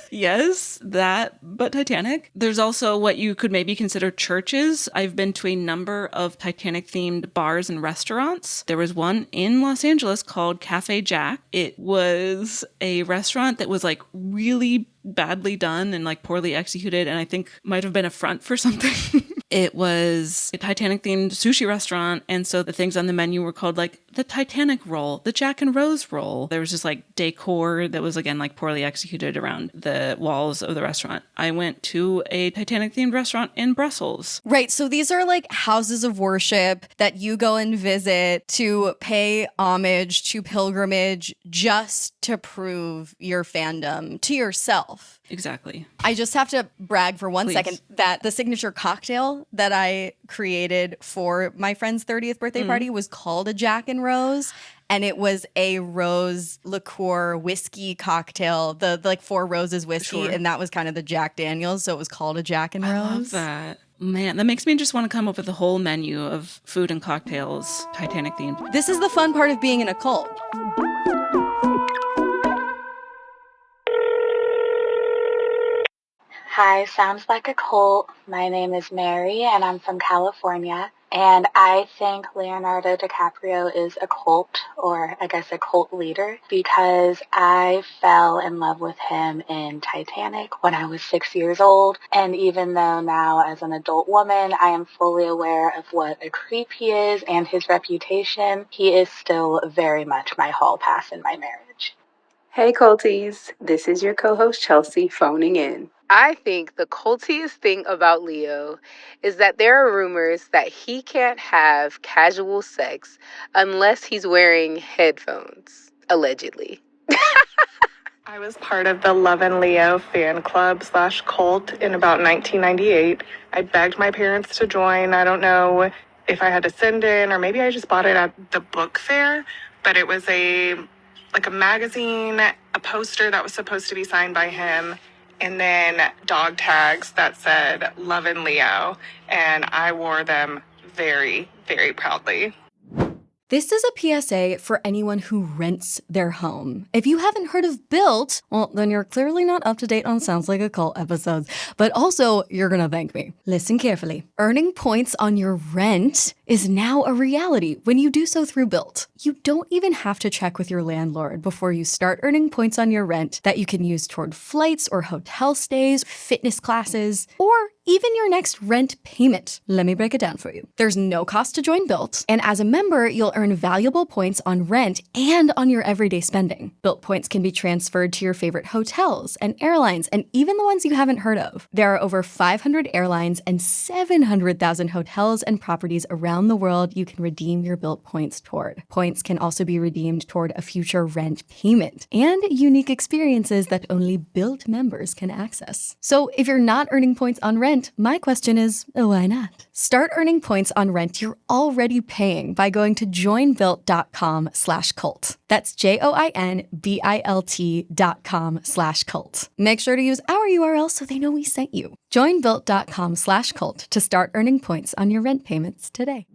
Yes, that, but Titanic. There's also what you could maybe consider churches. I've been to a number of Titanic-themed bars and restaurants. There was one in Los Angeles called Cafe Jack. It was a restaurant that was like really badly done and like poorly executed, and I think might have been a front for something. It was a Titanic-themed sushi restaurant, and so the things on the menu were called like the Titanic roll, the Jack and Rose roll. There was just like decor that was again like poorly executed around the walls of the restaurant. I went to a Titanic-themed restaurant in Brussels. Right, so these are like houses of worship that you go and visit to pay homage, to pilgrimage, just to prove your fandom to yourself. Exactly. I just have to brag for one second that the signature cocktail that I created for my friend's 30th birthday party was called a Jack and Rose. And it was a rose liqueur whiskey cocktail, the like 4 Roses whiskey. Sure. And that was kind of the Jack Daniels. So it was called a Jack and Rose. I love that. Man, that makes me just want to come up with a whole menu of food and cocktails, Titanic themed. This is the fun part of being in a cult. Hi, sounds like a cult. My name is Mary, and I'm from California. And I think Leonardo DiCaprio is a cult, or I guess a cult leader, because I fell in love with him in Titanic when I was 6 years old. And even though now, as an adult woman, I am fully aware of what a creep he is and his reputation, he is still very much my hall pass in my marriage. Hey Culties, this is your co-host Chelsea phoning in. I think the cultiest thing about Leo is that there are rumors that he can't have casual sex unless he's wearing headphones, allegedly. I was part of the Love and Leo fan club / cult in about 1998. I begged my parents to join. I don't know if I had to send in, or maybe I just bought it at the book fair, but it was a magazine, a poster that was supposed to be signed by him, and then dog tags that said Love and Leo, and I wore them very, very proudly. This is a PSA for anyone who rents their home. If you haven't heard of Built, well, then you're clearly not up to date on Sounds Like a Cult episodes, but also you're gonna thank me. Listen carefully. Earning points on your rent is now a reality when you do so through Built. You don't even have to check with your landlord before you start earning points on your rent that you can use toward flights or hotel stays, fitness classes, or even your next rent payment. Let me break it down for you. There's no cost to join Built, and as a member, you'll earn valuable points on rent and on your everyday spending. Built points can be transferred to your favorite hotels and airlines, and even the ones you haven't heard of. There are over 500 airlines and 700,000 hotels and properties around the world you can redeem your Built points toward. Points can also be redeemed toward a future rent payment and unique experiences that only Built members can access. So if you're not earning points on rent, my question is, why not? Start earning points on rent you're already paying by going to joinbuilt.com/cult. That's joinbilt.com/cult. Make sure to use our URL so they know we sent you. Joinbuilt.com/cult to start earning points on your rent payments today.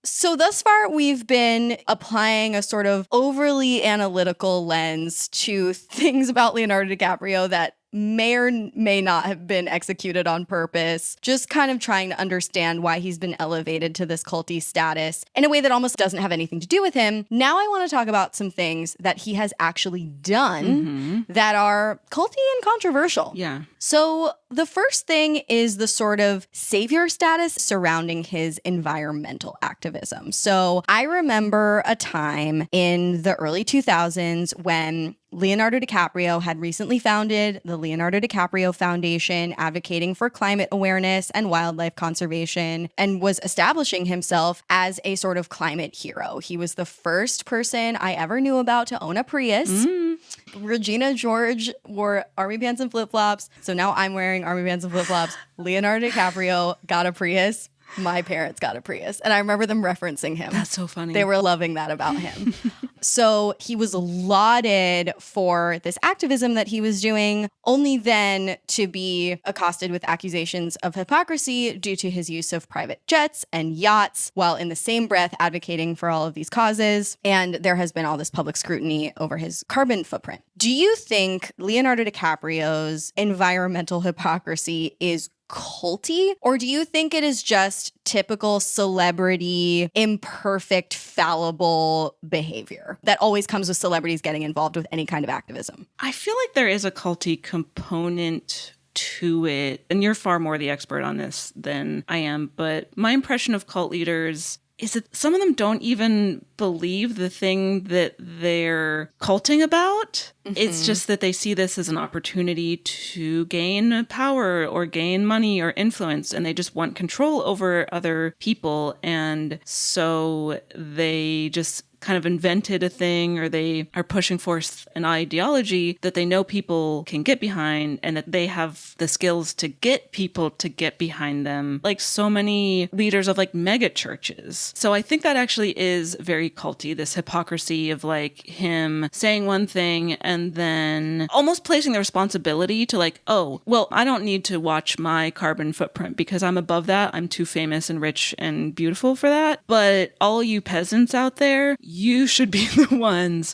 So thus far, we've been applying a sort of overly analytical lens to things about Leonardo DiCaprio that may or may not have been executed on purpose, just kind of trying to understand why he's been elevated to this culty status in a way that almost doesn't have anything to do with him. Now I want to talk about some things that he has actually done that are culty and controversial. Yeah. So the first thing is the sort of savior status surrounding his environmental activism. So I remember a time in the early 2000s when Leonardo DiCaprio had recently founded the Leonardo DiCaprio Foundation, advocating for climate awareness and wildlife conservation, and was establishing himself as a sort of climate hero. He was the first person I ever knew about to own a Prius. Regina George wore army pants and flip-flops, so now I'm wearing army pants and flip-flops. Leonardo DiCaprio got a Prius. My parents got a Prius, and I remember them referencing him. That's so funny. They were loving that about him. So he was lauded for this activism that he was doing, only then to be accosted with accusations of hypocrisy due to his use of private jets and yachts, while in the same breath advocating for all of these causes. And there has been all this public scrutiny over his carbon footprint. Do you think Leonardo DiCaprio's environmental hypocrisy is culty, or do you think it is just typical celebrity, imperfect, fallible behavior that always comes with celebrities getting involved with any kind of activism? I feel like there is a culty component to it, and you're far more the expert on this than I am, but my impression of cult leaders is that some of them don't even believe the thing that they're culting about. It's just that they see this as an opportunity to gain power or gain money or influence, and they just want control over other people. And so they just kind of invented a thing, or they are pushing forth an ideology that they know people can get behind, and that they have the skills to get people to get behind them, like so many leaders of like mega churches. So I think that actually is very culty, this hypocrisy of like him saying one thing and then almost placing the responsibility to like, oh, well, I don't need to watch my carbon footprint because I'm above that. I'm too famous and rich and beautiful for that. But all you peasants out there, you should be the ones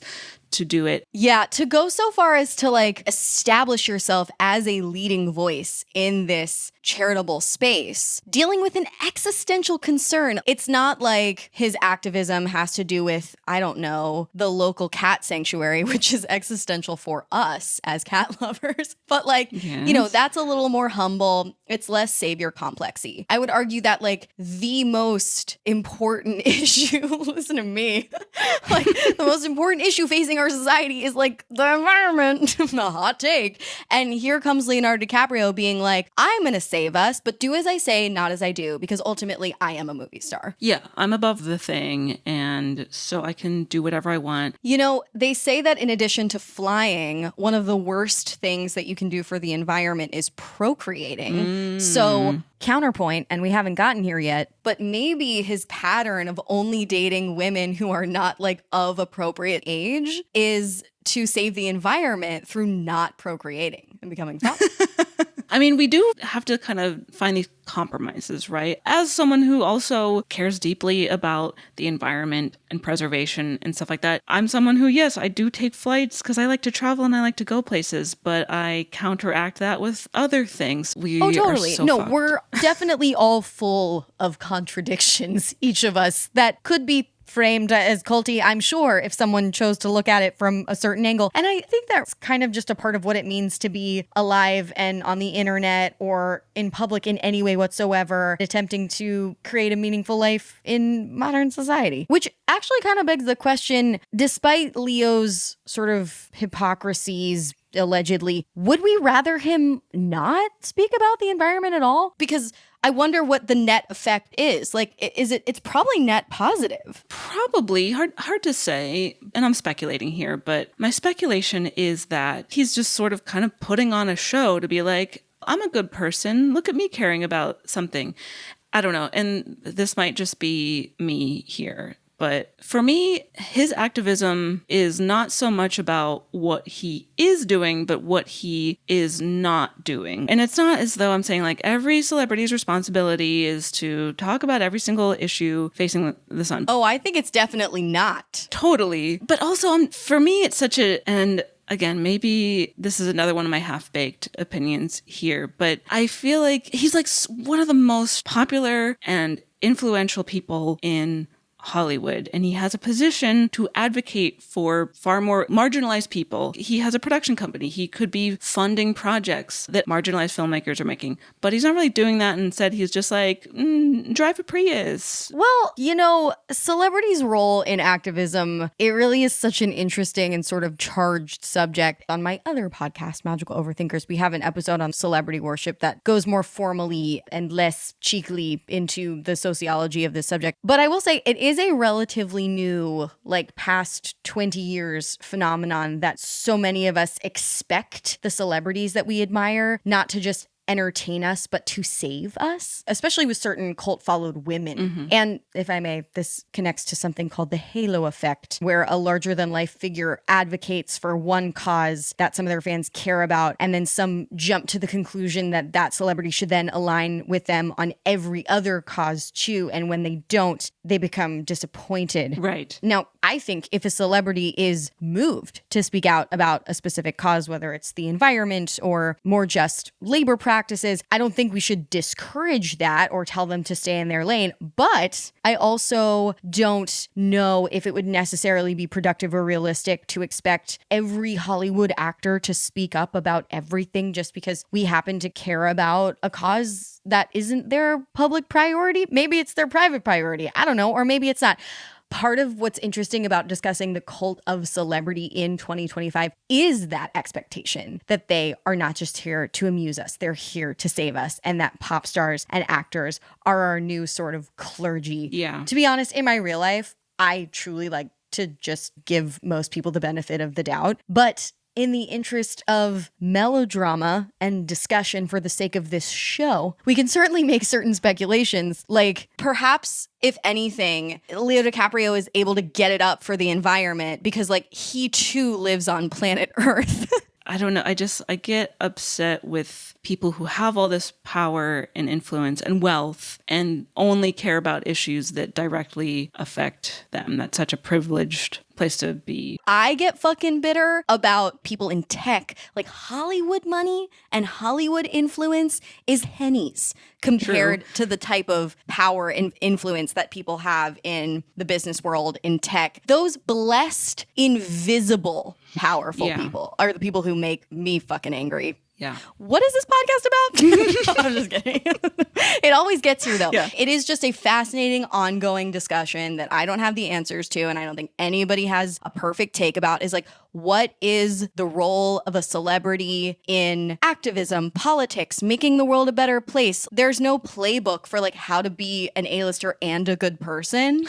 to do it. Yeah, to go so far as to like establish yourself as a leading voice in this charitable space, dealing with an existential concern. It's not like his activism has to do with, I don't know, the local cat sanctuary, which is existential for us as cat lovers. But like, you know, that's a little more humble. It's less savior complexy. I would argue that like the most important issue, listen to me, like the most important issue facing our society is like the environment. A hot take. And here comes Leonardo DiCaprio being like, I'm going to save us, but do as I say, not as I do, because ultimately I am a movie star. Yeah, I'm above the thing, and so I can do whatever I want. You know, they say that in addition to flying, one of the worst things that you can do for the environment is procreating. So counterpoint, and we haven't gotten here yet, but maybe his pattern of only dating women who are not like of appropriate age is to save the environment through not procreating and becoming fat. I mean, we do have to kind of find these compromises, right? As someone who also cares deeply about the environment and preservation and stuff like that, I'm someone who, yes, I do take flights because I like to travel and I like to go places, but I counteract that with other things. Totally. No, we're definitely all full of contradictions, each of us, that could be framed as culty, I'm sure, if someone chose to look at it from a certain angle. And I think that's kind of just a part of what it means to be alive and on the internet or in public in any way whatsoever, attempting to create a meaningful life in modern society. Which actually kind of begs the question, despite Leo's sort of hypocrisies, allegedly, would we rather him not speak about the environment at all? Because I wonder what the net effect is. Like, it's probably net positive. Probably. Hard to say. And I'm speculating here, but my speculation is that he's just sort of kind of putting on a show to be like, I'm a good person. Look at me caring about something. I don't know. And this might just be me here. But for me, his activism is not so much about what he is doing, but what he is not doing. And it's not as though I'm saying like every celebrity's responsibility is to talk about every single issue facing the sun. Oh, I think it's definitely not. Totally. But also, for me, it's such a... And again, maybe this is another one of my half-baked opinions here, but I feel like he's like one of the most popular and influential people in Hollywood, and he has a position to advocate for far more marginalized people. He has a production company. He could be funding projects that marginalized filmmakers are making, but he's not really doing that. Instead, he's just like, drive a Prius. Well, celebrities' role in activism, it really is such an interesting and sort of charged subject. On my other podcast, Magical Overthinkers, we have an episode on celebrity worship that goes more formally and less cheekily into the sociology of this subject. But I will say it is a relatively new, like past 20 years phenomenon that so many of us expect the celebrities that we admire not to just entertain us, but to save us, especially with certain cult-followed women. Mm-hmm. And if I may, this connects to something called the halo effect, where a larger-than-life figure advocates for one cause that some of their fans care about, and then some jump to the conclusion that that celebrity should then align with them on every other cause too, and when they don't, they become disappointed. Right. Now, I think if a celebrity is moved to speak out about a specific cause, whether it's the environment or more just labor practices, I don't think we should discourage that or tell them to stay in their lane. But I also don't know if it would necessarily be productive or realistic to expect every Hollywood actor to speak up about everything just because we happen to care about a cause that isn't their public priority. Maybe it's their private priority. I don't know. Or maybe it's not. Part of what's interesting about discussing the cult of celebrity in 2025 is that expectation that they are not just here to amuse us, they're here to save us, and that pop stars and actors are our new sort of clergy. Yeah. To be honest, in my real life, I truly like to just give most people the benefit of the doubt. But in the interest of melodrama and discussion for the sake of this show, we can certainly make certain speculations. Like, perhaps, if anything, Leo DiCaprio is able to get it up for the environment because, like, he too lives on planet Earth. I don't know. I get upset with people who have all this power and influence and wealth and only care about issues that directly affect them. That's such a privileged place to be. I get fucking bitter about people in tech. Like, Hollywood money and Hollywood influence is pennies compared to the type of power and influence that people have in the business world, in tech. Those blessed, invisible, powerful people are the people who make me fucking angry. Yeah. What is this podcast about? I'm just kidding. It always gets here, though. Yeah. It is just a fascinating, ongoing discussion that I don't have the answers to, and I don't think anybody has a perfect take about, is like, what is the role of a celebrity in activism, politics, making the world a better place? There's no playbook for like how to be an A-lister and a good person.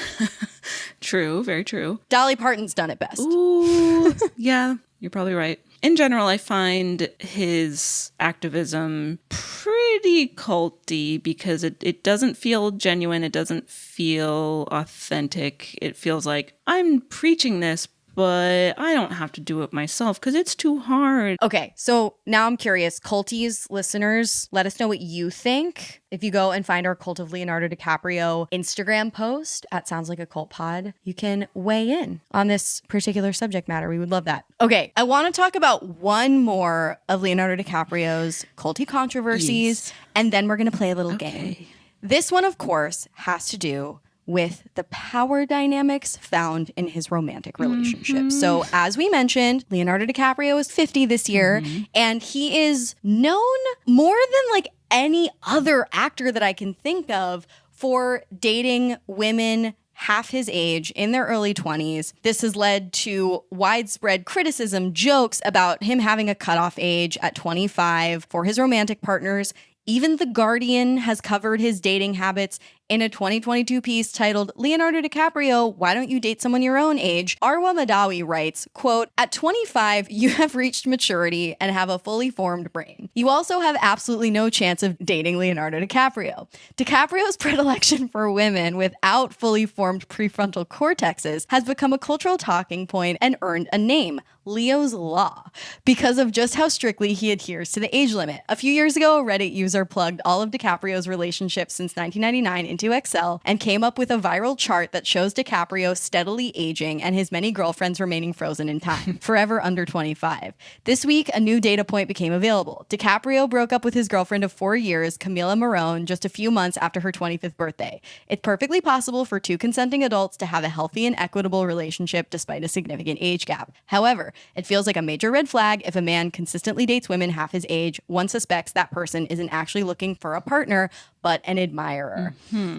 True. Very true. Dolly Parton's done it best. Ooh. Yeah, you're probably right. In general, I find his activism pretty culty because it doesn't feel genuine. It doesn't feel authentic. It feels like I'm preaching this, but I don't have to do it myself because it's too hard. Okay, so now I'm curious. Culties listeners, let us know what you think. If you go and find our Cult of Leonardo DiCaprio Instagram post at Sounds Like a Cult Pod, you can weigh in on this particular subject matter. We would love that. Okay, I want to talk about one more of Leonardo DiCaprio's culty controversies, and then we're going to play a little game. This one, of course, has to do with the power dynamics found in his romantic relationships. So as we mentioned, Leonardo DiCaprio is 50 this year, and he is known more than like any other actor that I can think of for dating women half his age in their early 20s. This has led to widespread criticism, jokes about him having a cutoff age at 25 for his romantic partners. Even The Guardian has covered his dating habits in a 2022 piece titled Leonardo DiCaprio, Why Don't You Date Someone Your Own Age? Arwa Madawi writes, quote, at 25, you have reached maturity and have a fully formed brain. You also have absolutely no chance of dating Leonardo DiCaprio. DiCaprio's predilection for women without fully formed prefrontal cortexes has become a cultural talking point and earned a name, Leo's Law, because of just how strictly he adheres to the age limit. A few years ago, a Reddit user plugged all of DiCaprio's relationships since 1999 into Excel and came up with a viral chart that shows DiCaprio steadily aging and his many girlfriends remaining frozen in time, forever under 25. This week, a new data point became available. DiCaprio broke up with his girlfriend of 4 years, Camila Morone, just a few months after her 25th birthday. It's perfectly possible for two consenting adults to have a healthy and equitable relationship despite a significant age gap. However, it feels like a major red flag if a man consistently dates women half his age. One suspects that person isn't actually looking for a partner, but an admirer.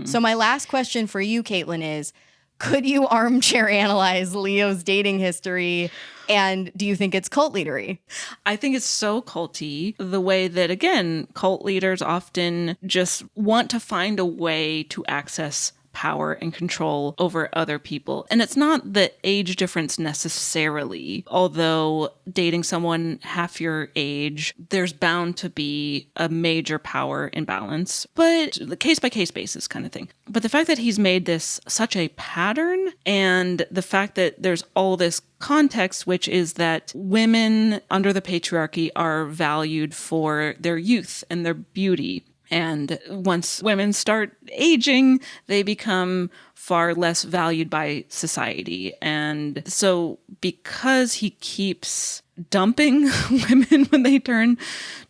So my last question for you, Caitlin, is, could you armchair analyze Leo's dating history? And do you think it's cult leadery? I think it's so culty, the way that, again, cult leaders often just want to find a way to access power and control over other people. And it's not the age difference necessarily, although dating someone half your age, there's bound to be a major power imbalance, but the case by case basis kind of thing. But the fact that he's made this such a pattern, and the fact that there's all this context, which is that women under the patriarchy are valued for their youth and their beauty. And once women start aging, they become far less valued by society. And so because he keeps dumping women when they turn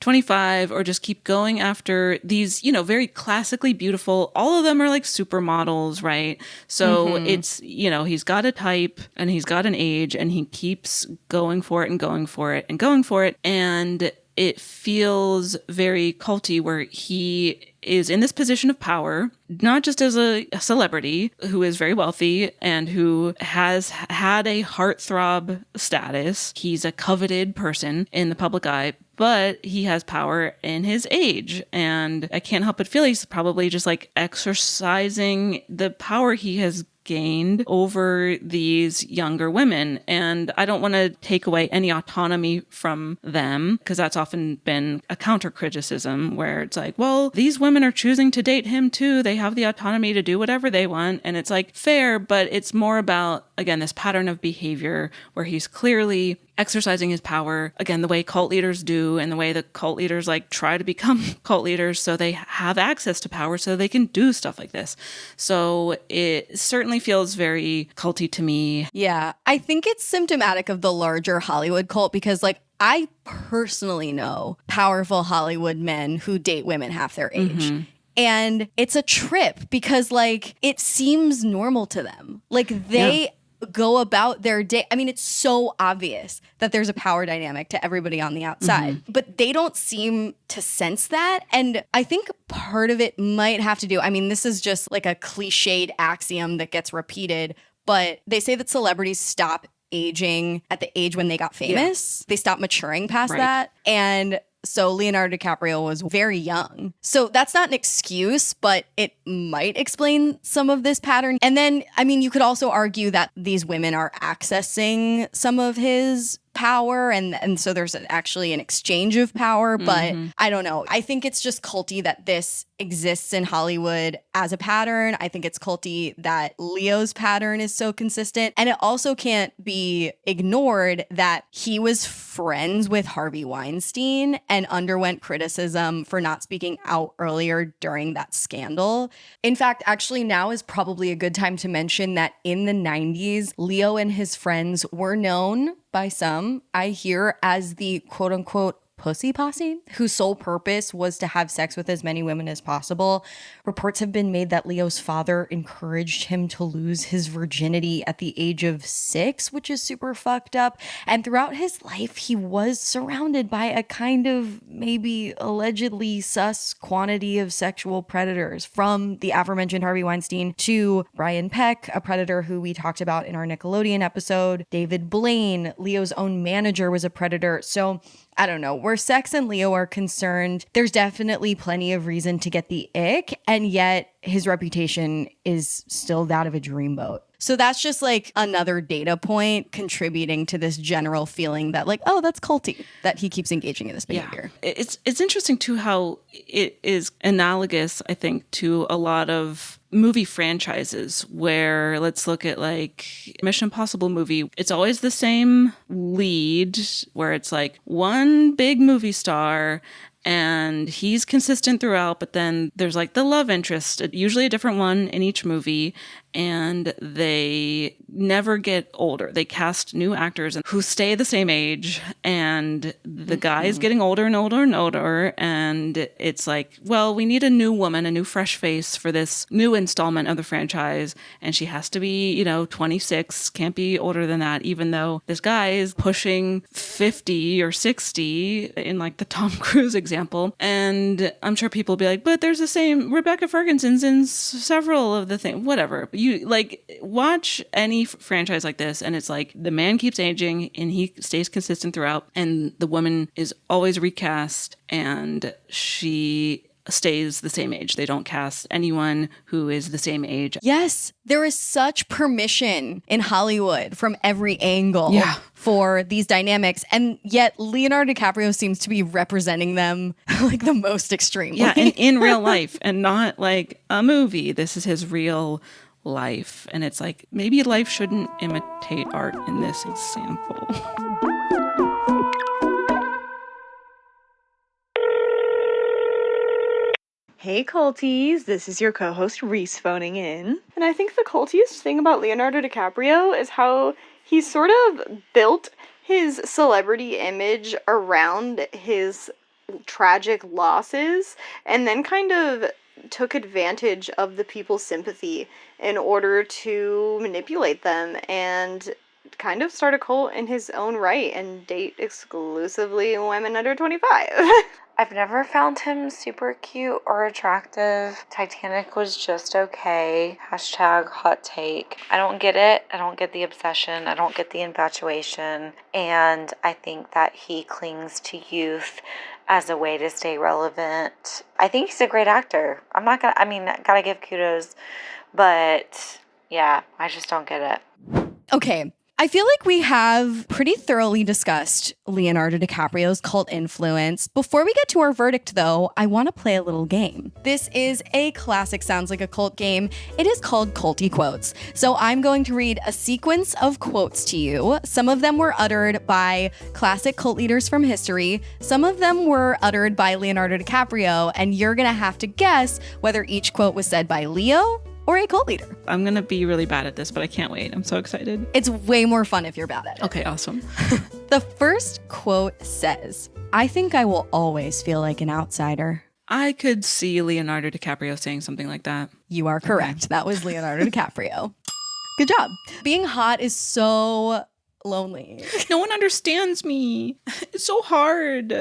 25, or just keep going after these, very classically beautiful, all of them are like supermodels, right? So it's, he's got a type and he's got an age, and he keeps going for it and going for it and going for it. And it feels very culty, where he is in this position of power, not just as a celebrity who is very wealthy and who has had a heartthrob status. He's a coveted person in the public eye, but he has power in his age. And I can't help but feel he's probably just like exercising the power he has gained over these younger women. And I don't want to take away any autonomy from them, because that's often been a counter criticism where it's like, well, these women are choosing to date him too. They have the autonomy to do whatever they want. And it's like fair, but it's more about, again, this pattern of behavior where he's clearly exercising his power, again, the way cult leaders do, and the way the cult leaders like try to become cult leaders so they have access to power so they can do stuff like this. So it certainly feels very culty to me. Yeah, I think it's symptomatic of the larger Hollywood cult, because like I personally know powerful Hollywood men who date women half their age. And it's a trip because like it seems normal to them. Like they go about their day. I mean, it's so obvious that there's a power dynamic to everybody on the outside, but they don't seem to sense that. And I think part of it might have to do, I mean, this is just like a cliched axiom that gets repeated, but they say that celebrities stop aging at the age when they got famous. They stop maturing past that. And so Leonardo DiCaprio was very young. So that's not an excuse, but it might explain some of this pattern. And then, I mean, you could also argue that these women are accessing some of his power, and so there's actually an exchange of power, but I don't know. I think it's just culty that this exists in Hollywood as a pattern. I think it's culty that Leo's pattern is so consistent. And it also can't be ignored that he was friends with Harvey Weinstein and underwent criticism for not speaking out earlier during that scandal. In fact, actually now is probably a good time to mention that in the 90s, Leo and his friends were known by some, I hear, as the quote unquote pussy posse, whose sole purpose was to have sex with as many women as possible. Reports have been made that Leo's father encouraged him to lose his virginity at the age of 6, which is super fucked up. And throughout his life, he was surrounded by a kind of maybe allegedly sus quantity of sexual predators, from the aforementioned Harvey Weinstein to Brian Peck, a predator who we talked about in our Nickelodeon episode. David Blaine, Leo's own manager, was a predator. So I don't know, where sex and Leo are concerned, there's definitely plenty of reason to get the ick, and yet his reputation is still that of a dreamboat. So that's just like another data point contributing to this general feeling that like, oh, that's culty, that he keeps engaging in this behavior. Yeah. It's interesting too how it is analogous, I think, to a lot of movie franchises where, let's look at like Mission Impossible movie. It's always the same lead where it's like one big movie star and he's consistent throughout, but then there's like the love interest, usually a different one in each movie, and they never get older. They cast new actors who stay the same age, and the guy is getting older and older and older, and it's like, well, we need a new woman, a new fresh face for this new installment of the franchise, and she has to be, 26, can't be older than that, even though this guy is pushing 50 or 60 in like the Tom Cruise example. And I'm sure people will be like, but there's the same Rebecca Ferguson's in several of the things, whatever. But you like watch any franchise like this, and it's like the man keeps aging and he stays consistent throughout, and the woman is always recast and she stays the same age. They don't cast anyone who is the same age. Yes, there is such permission in Hollywood from every angle for these dynamics, and yet Leonardo DiCaprio seems to be representing them like the most extremely. Yeah, and in real life and not like a movie. This is his real life, and it's like maybe life shouldn't imitate art in this example. Hey culties, this is your co-host Reese phoning in. And I think the cultiest thing about Leonardo DiCaprio is how he sort of built his celebrity image around his tragic losses and then kind of took advantage of the people's sympathy in order to manipulate them and kind of start a cult in his own right and date exclusively women under 25. I've never found him super cute or attractive. Titanic was just okay. Hashtag hot take. I don't get it. I don't get the obsession. I don't get the infatuation. And I think that he clings to youth as a way to stay relevant. I think he's a great actor. Gotta give kudos. But yeah, I just don't get it. Okay. I feel like we have pretty thoroughly discussed Leonardo DiCaprio's cult influence. Before we get to our verdict, though, I want to play a little game. This is a classic Sounds Like a Cult game. It is called Culty Quotes. So I'm going to read a sequence of quotes to you. Some of them were uttered by classic cult leaders from history. Some of them were uttered by Leonardo DiCaprio, and you're going to have to guess whether each quote was said by Leo or a cult leader. I'm going to be really bad at this, but I can't wait. I'm so excited. It's way more fun if you're bad at it. Okay, awesome. The first quote says, "I think I will always feel like an outsider." I could see Leonardo DiCaprio saying something like that. You are correct. That was Leonardo DiCaprio. Good job. Being hot is so lonely. No one understands me. It's so hard.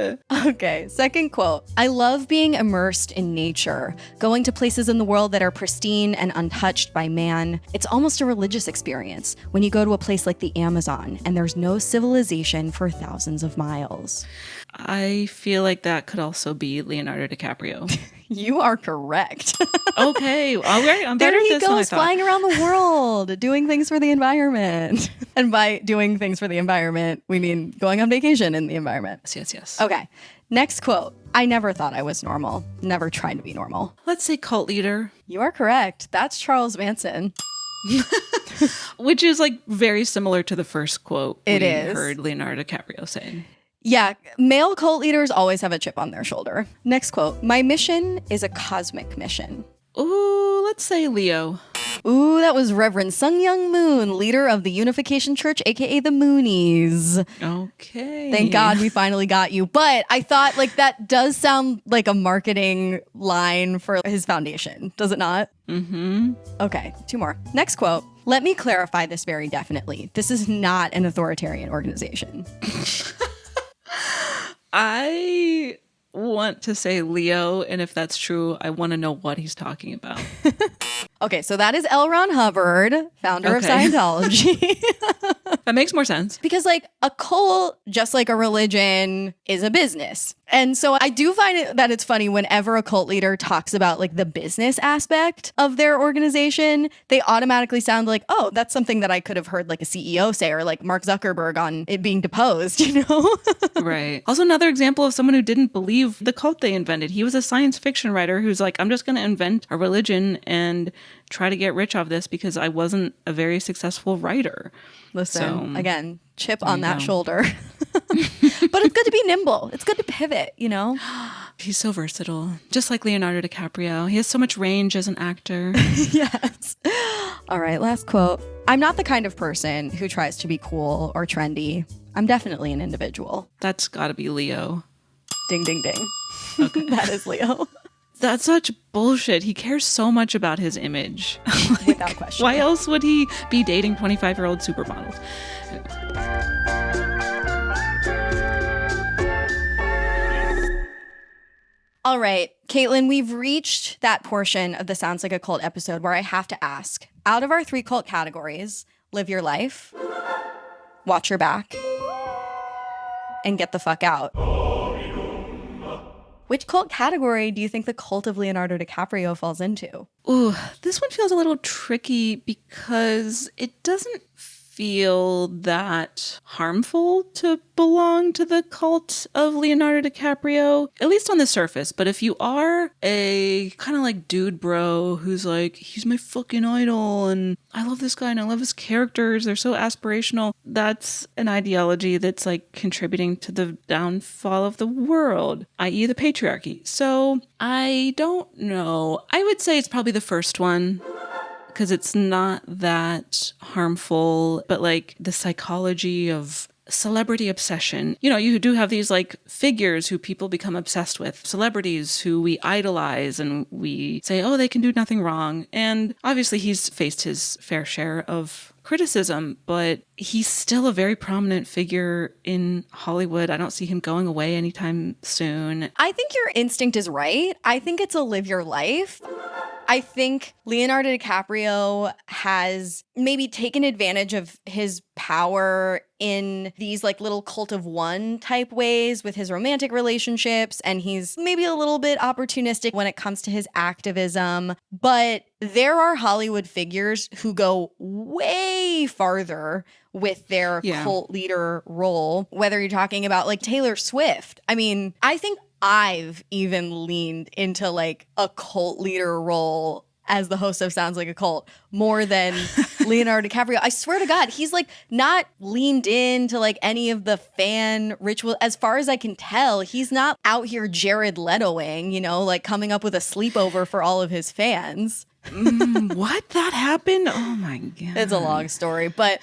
Okay, second quote. "I love being immersed in nature, going to places in the world that are pristine and untouched by man. It's almost a religious experience when you go to a place like the Amazon and there's no civilization for thousands of miles." I feel like that could also be Leonardo DiCaprio. You are correct. Okay. All right. I'm better There at he this than I goes, thought. flying around the world, doing things for the environment. And by doing things for the environment, we mean going on vacation in the environment. Yes. Okay. Next quote. I never thought I was normal. Never tried to be normal. Let's say cult leader, You are correct. That's Charles Manson. which is like very similar to the first quote It we is. heard Leonardo DiCaprio saying. Yeah, male cult leaders always have a chip on their shoulder. Next quote. My mission is a cosmic mission. Ooh, let's say Leo. Ooh, that was Reverend Sung Young Moon, leader of the Unification Church, aka the Moonies. Okay. Thank God we finally got you. But I thought like that does sound like a marketing line for his foundation, does it not? Mm-hmm. Okay, 2 more. Next quote. Let me clarify this very definitely. This is not an authoritarian organization. I want to say Leo, and if that's true, I want to know what he's talking about. Okay, so that is L. Ron Hubbard, founder of Okay. Scientology. That makes more sense. Because like a cult, just like a religion, is a business. And so I do find it that it's funny whenever a cult leader talks about like the business aspect of their organization, they automatically sound like, oh, that's something that I could have heard like a CEO say or like Mark Zuckerberg on it being deposed, you know? Right. Also, another example of someone who didn't believe the cult they invented. He was a science fiction writer who's like, I'm just going to invent a religion and try to get rich off this because I wasn't a very successful writer. Listen, So, again, chip there on you that go. shoulder. But it's good to be nimble. It's good to pivot, you know? He's so versatile, just like Leonardo DiCaprio. He has so much range as an actor. Yes. All right, last quote. I'm not the kind of person who tries to be cool or trendy. I'm definitely an individual. That's got to be Leo. Ding, ding, ding. Okay. That is Leo. That's such bullshit. He cares so much about his image. Like, Without question. why else would he be dating 25-year-old supermodels? All right, Caitlin, we've reached that portion of the Sounds Like a Cult episode where I have to ask, out of our 3 cult categories, live your life, watch your back, and get the fuck out. Which cult category do you think the cult of Leonardo DiCaprio falls into? Ooh, this one feels a little tricky because it doesn't feel that harmful to belong to the cult of Leonardo DiCaprio, at least on the surface. But if you are a kind of like dude bro who's like, he's my fucking idol and I love this guy and I love his characters, they're so aspirational, that's an ideology that's like contributing to the downfall of the world, i.e. the patriarchy. So I don't know. I would say it's probably the first one, because it's not that harmful, but like the psychology of celebrity obsession. You know, you do have these like figures who people become obsessed with, celebrities who we idolize and we say, oh, they can do nothing wrong. And obviously he's faced his fair share of criticism, but he's still a very prominent figure in Hollywood. I don't see him going away anytime soon. I think your instinct is right. I think it's a live your life. I think Leonardo DiCaprio has maybe taken advantage of his power in these like little cult of one type ways with his romantic relationships. And he's maybe a little bit opportunistic when it comes to his activism. But there are Hollywood figures who go way farther with their cult leader role, whether you're talking about like Taylor Swift. I mean, I think I've even leaned into like a cult leader role as the host of Sounds Like a Cult more than Leonardo DiCaprio. I swear to God, he's like not leaned into like any of the fan ritual. As far as I can tell, he's not out here Jared Letoing, you know, like coming up with a sleepover for all of his fans. What? That happened? Oh my God. It's a long story. But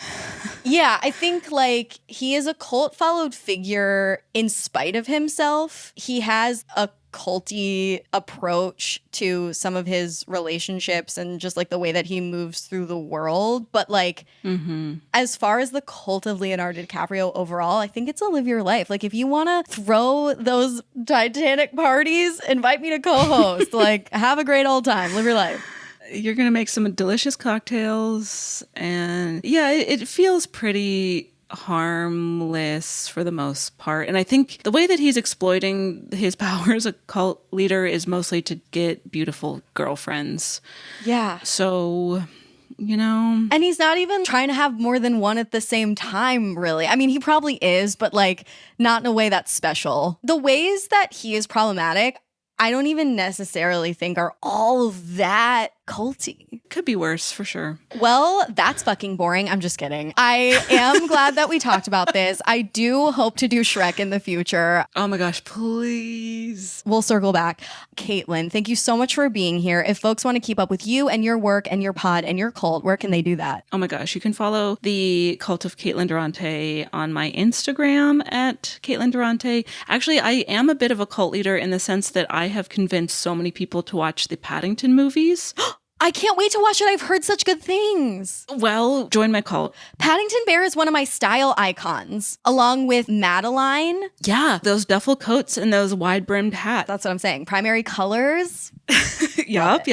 yeah, I think like he is a cult followed figure in spite of himself. He has a culty approach to some of his relationships and just like the way that he moves through the world. But like, as far as the cult of Leonardo DiCaprio overall, I think it's a live your life. Like if you want to throw those Titanic parties, invite me to co-host. Like have a great old time, live your life. You're going to make some delicious cocktails. And yeah, it feels pretty harmless for the most part. And I think the way that he's exploiting his power as a cult leader is mostly to get beautiful girlfriends. Yeah. So, you know. And he's not even trying to have more than one at the same time, really. I mean, he probably is, but like not in a way that's special. The ways that he is problematic, I don't even necessarily think are all that culty. Could be worse, for sure. Well, that's fucking boring. I'm just kidding. I am glad that we talked about this. I do hope to do Shrek in the future. Oh my gosh, please. We'll circle back. Caitlin, thank you so much for being here. If folks want to keep up with you and your work and your pod and your cult, where can they do that? Oh my gosh, you can follow the Cult of Caitlin Durante on my Instagram at Caitlin Durante. Actually, I am a bit of a cult leader in the sense that I have convinced so many people to watch the Paddington movies. I can't wait to watch it. I've heard such good things. Well, join my cult. Paddington Bear is one of my style icons, along with Madeline. Yeah, those duffel coats and those wide-brimmed hats. That's what I'm saying. Primary colors. Yup.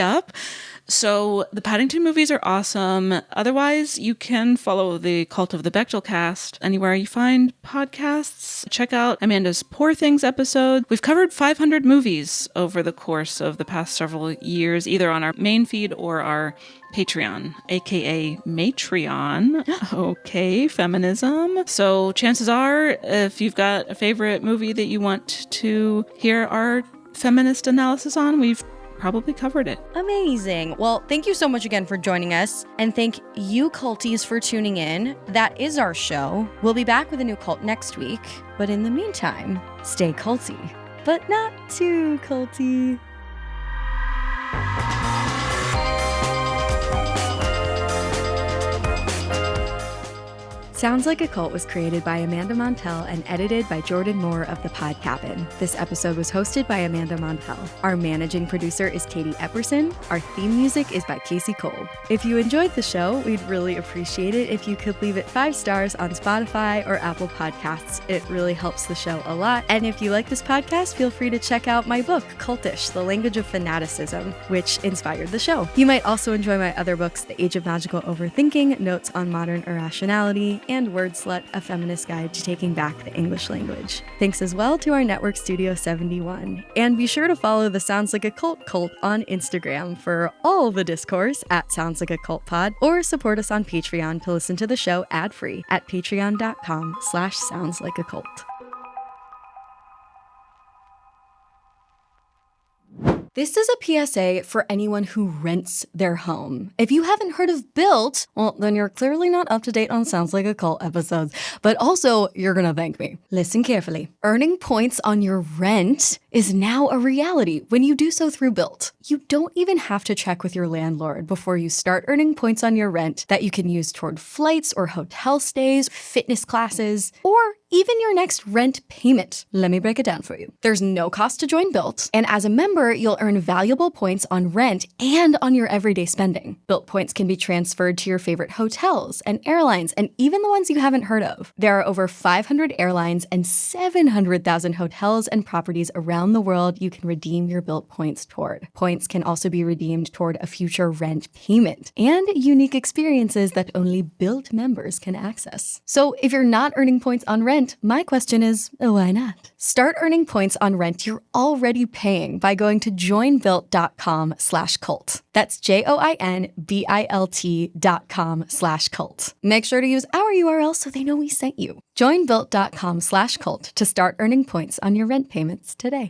So the Paddington movies are awesome. Otherwise, you can follow the Cult of the Bechdel cast anywhere you find podcasts. Check out Amanda's Poor Things episode. We've covered 500 movies over the course of the past several years, either on our main feed or our Patreon, aka Matreon. Okay, feminism. So chances are, if you've got a favorite movie that you want to hear our feminist analysis on, we've probably covered it. Amazing. Well, thank you so much again for joining us. And thank you, culties, for tuning in. That is our show. We'll be back with a new cult next week. But in the meantime, stay culty, but not too culty. Sounds Like a Cult was created by Amanda Montell and edited by Jordan Moore of The Pod Cabin. This episode was hosted by Amanda Montell. Our managing producer is Katie Epperson. Our theme music is by Casey Cole. If you enjoyed the show, we'd really appreciate it if you could leave it 5 stars on Spotify or Apple Podcasts. It really helps the show a lot. And if you like this podcast, feel free to check out my book, Cultish, The Language of Fanaticism, which inspired the show. You might also enjoy my other books, The Age of Magical Overthinking, Notes on Modern Irrationality, and Word Slut, A Feminist Guide to Taking Back the English Language. Thanks as well to our network Studio 71. And be sure to follow the Sounds Like a Cult cult on Instagram for all the discourse at Sounds Like a Cult Pod, or support us on Patreon to listen to the show ad-free at patreon.com/soundslikeacult. This is a PSA for anyone who rents their home. If you haven't heard of Built, well, then you're clearly not up to date on Sounds Like a Cult episodes, but also you're gonna thank me. Listen carefully. Earning points on your rent is now a reality when you do so through Built. You don't even have to check with your landlord before you start earning points on your rent that you can use toward flights or hotel stays, fitness classes, or even your next rent payment. Let me break it down for you. There's no cost to join Built, and as a member, you'll earn valuable points on rent and on your everyday spending. Built points can be transferred to your favorite hotels and airlines, and even the ones you haven't heard of. There are over 500 airlines and 700,000 hotels and properties around the world you can redeem your Built points toward. Points can also be redeemed toward a future rent payment and unique experiences that only Built members can access. So if you're not earning points on rent, my question is, why not? Start earning points on rent you're already paying by going to joinbuilt.com/cult. That's joinbilt.com/cult. Make sure to use our URL so they know we sent you. Joinbuilt.com/cult to start earning points on your rent payments today.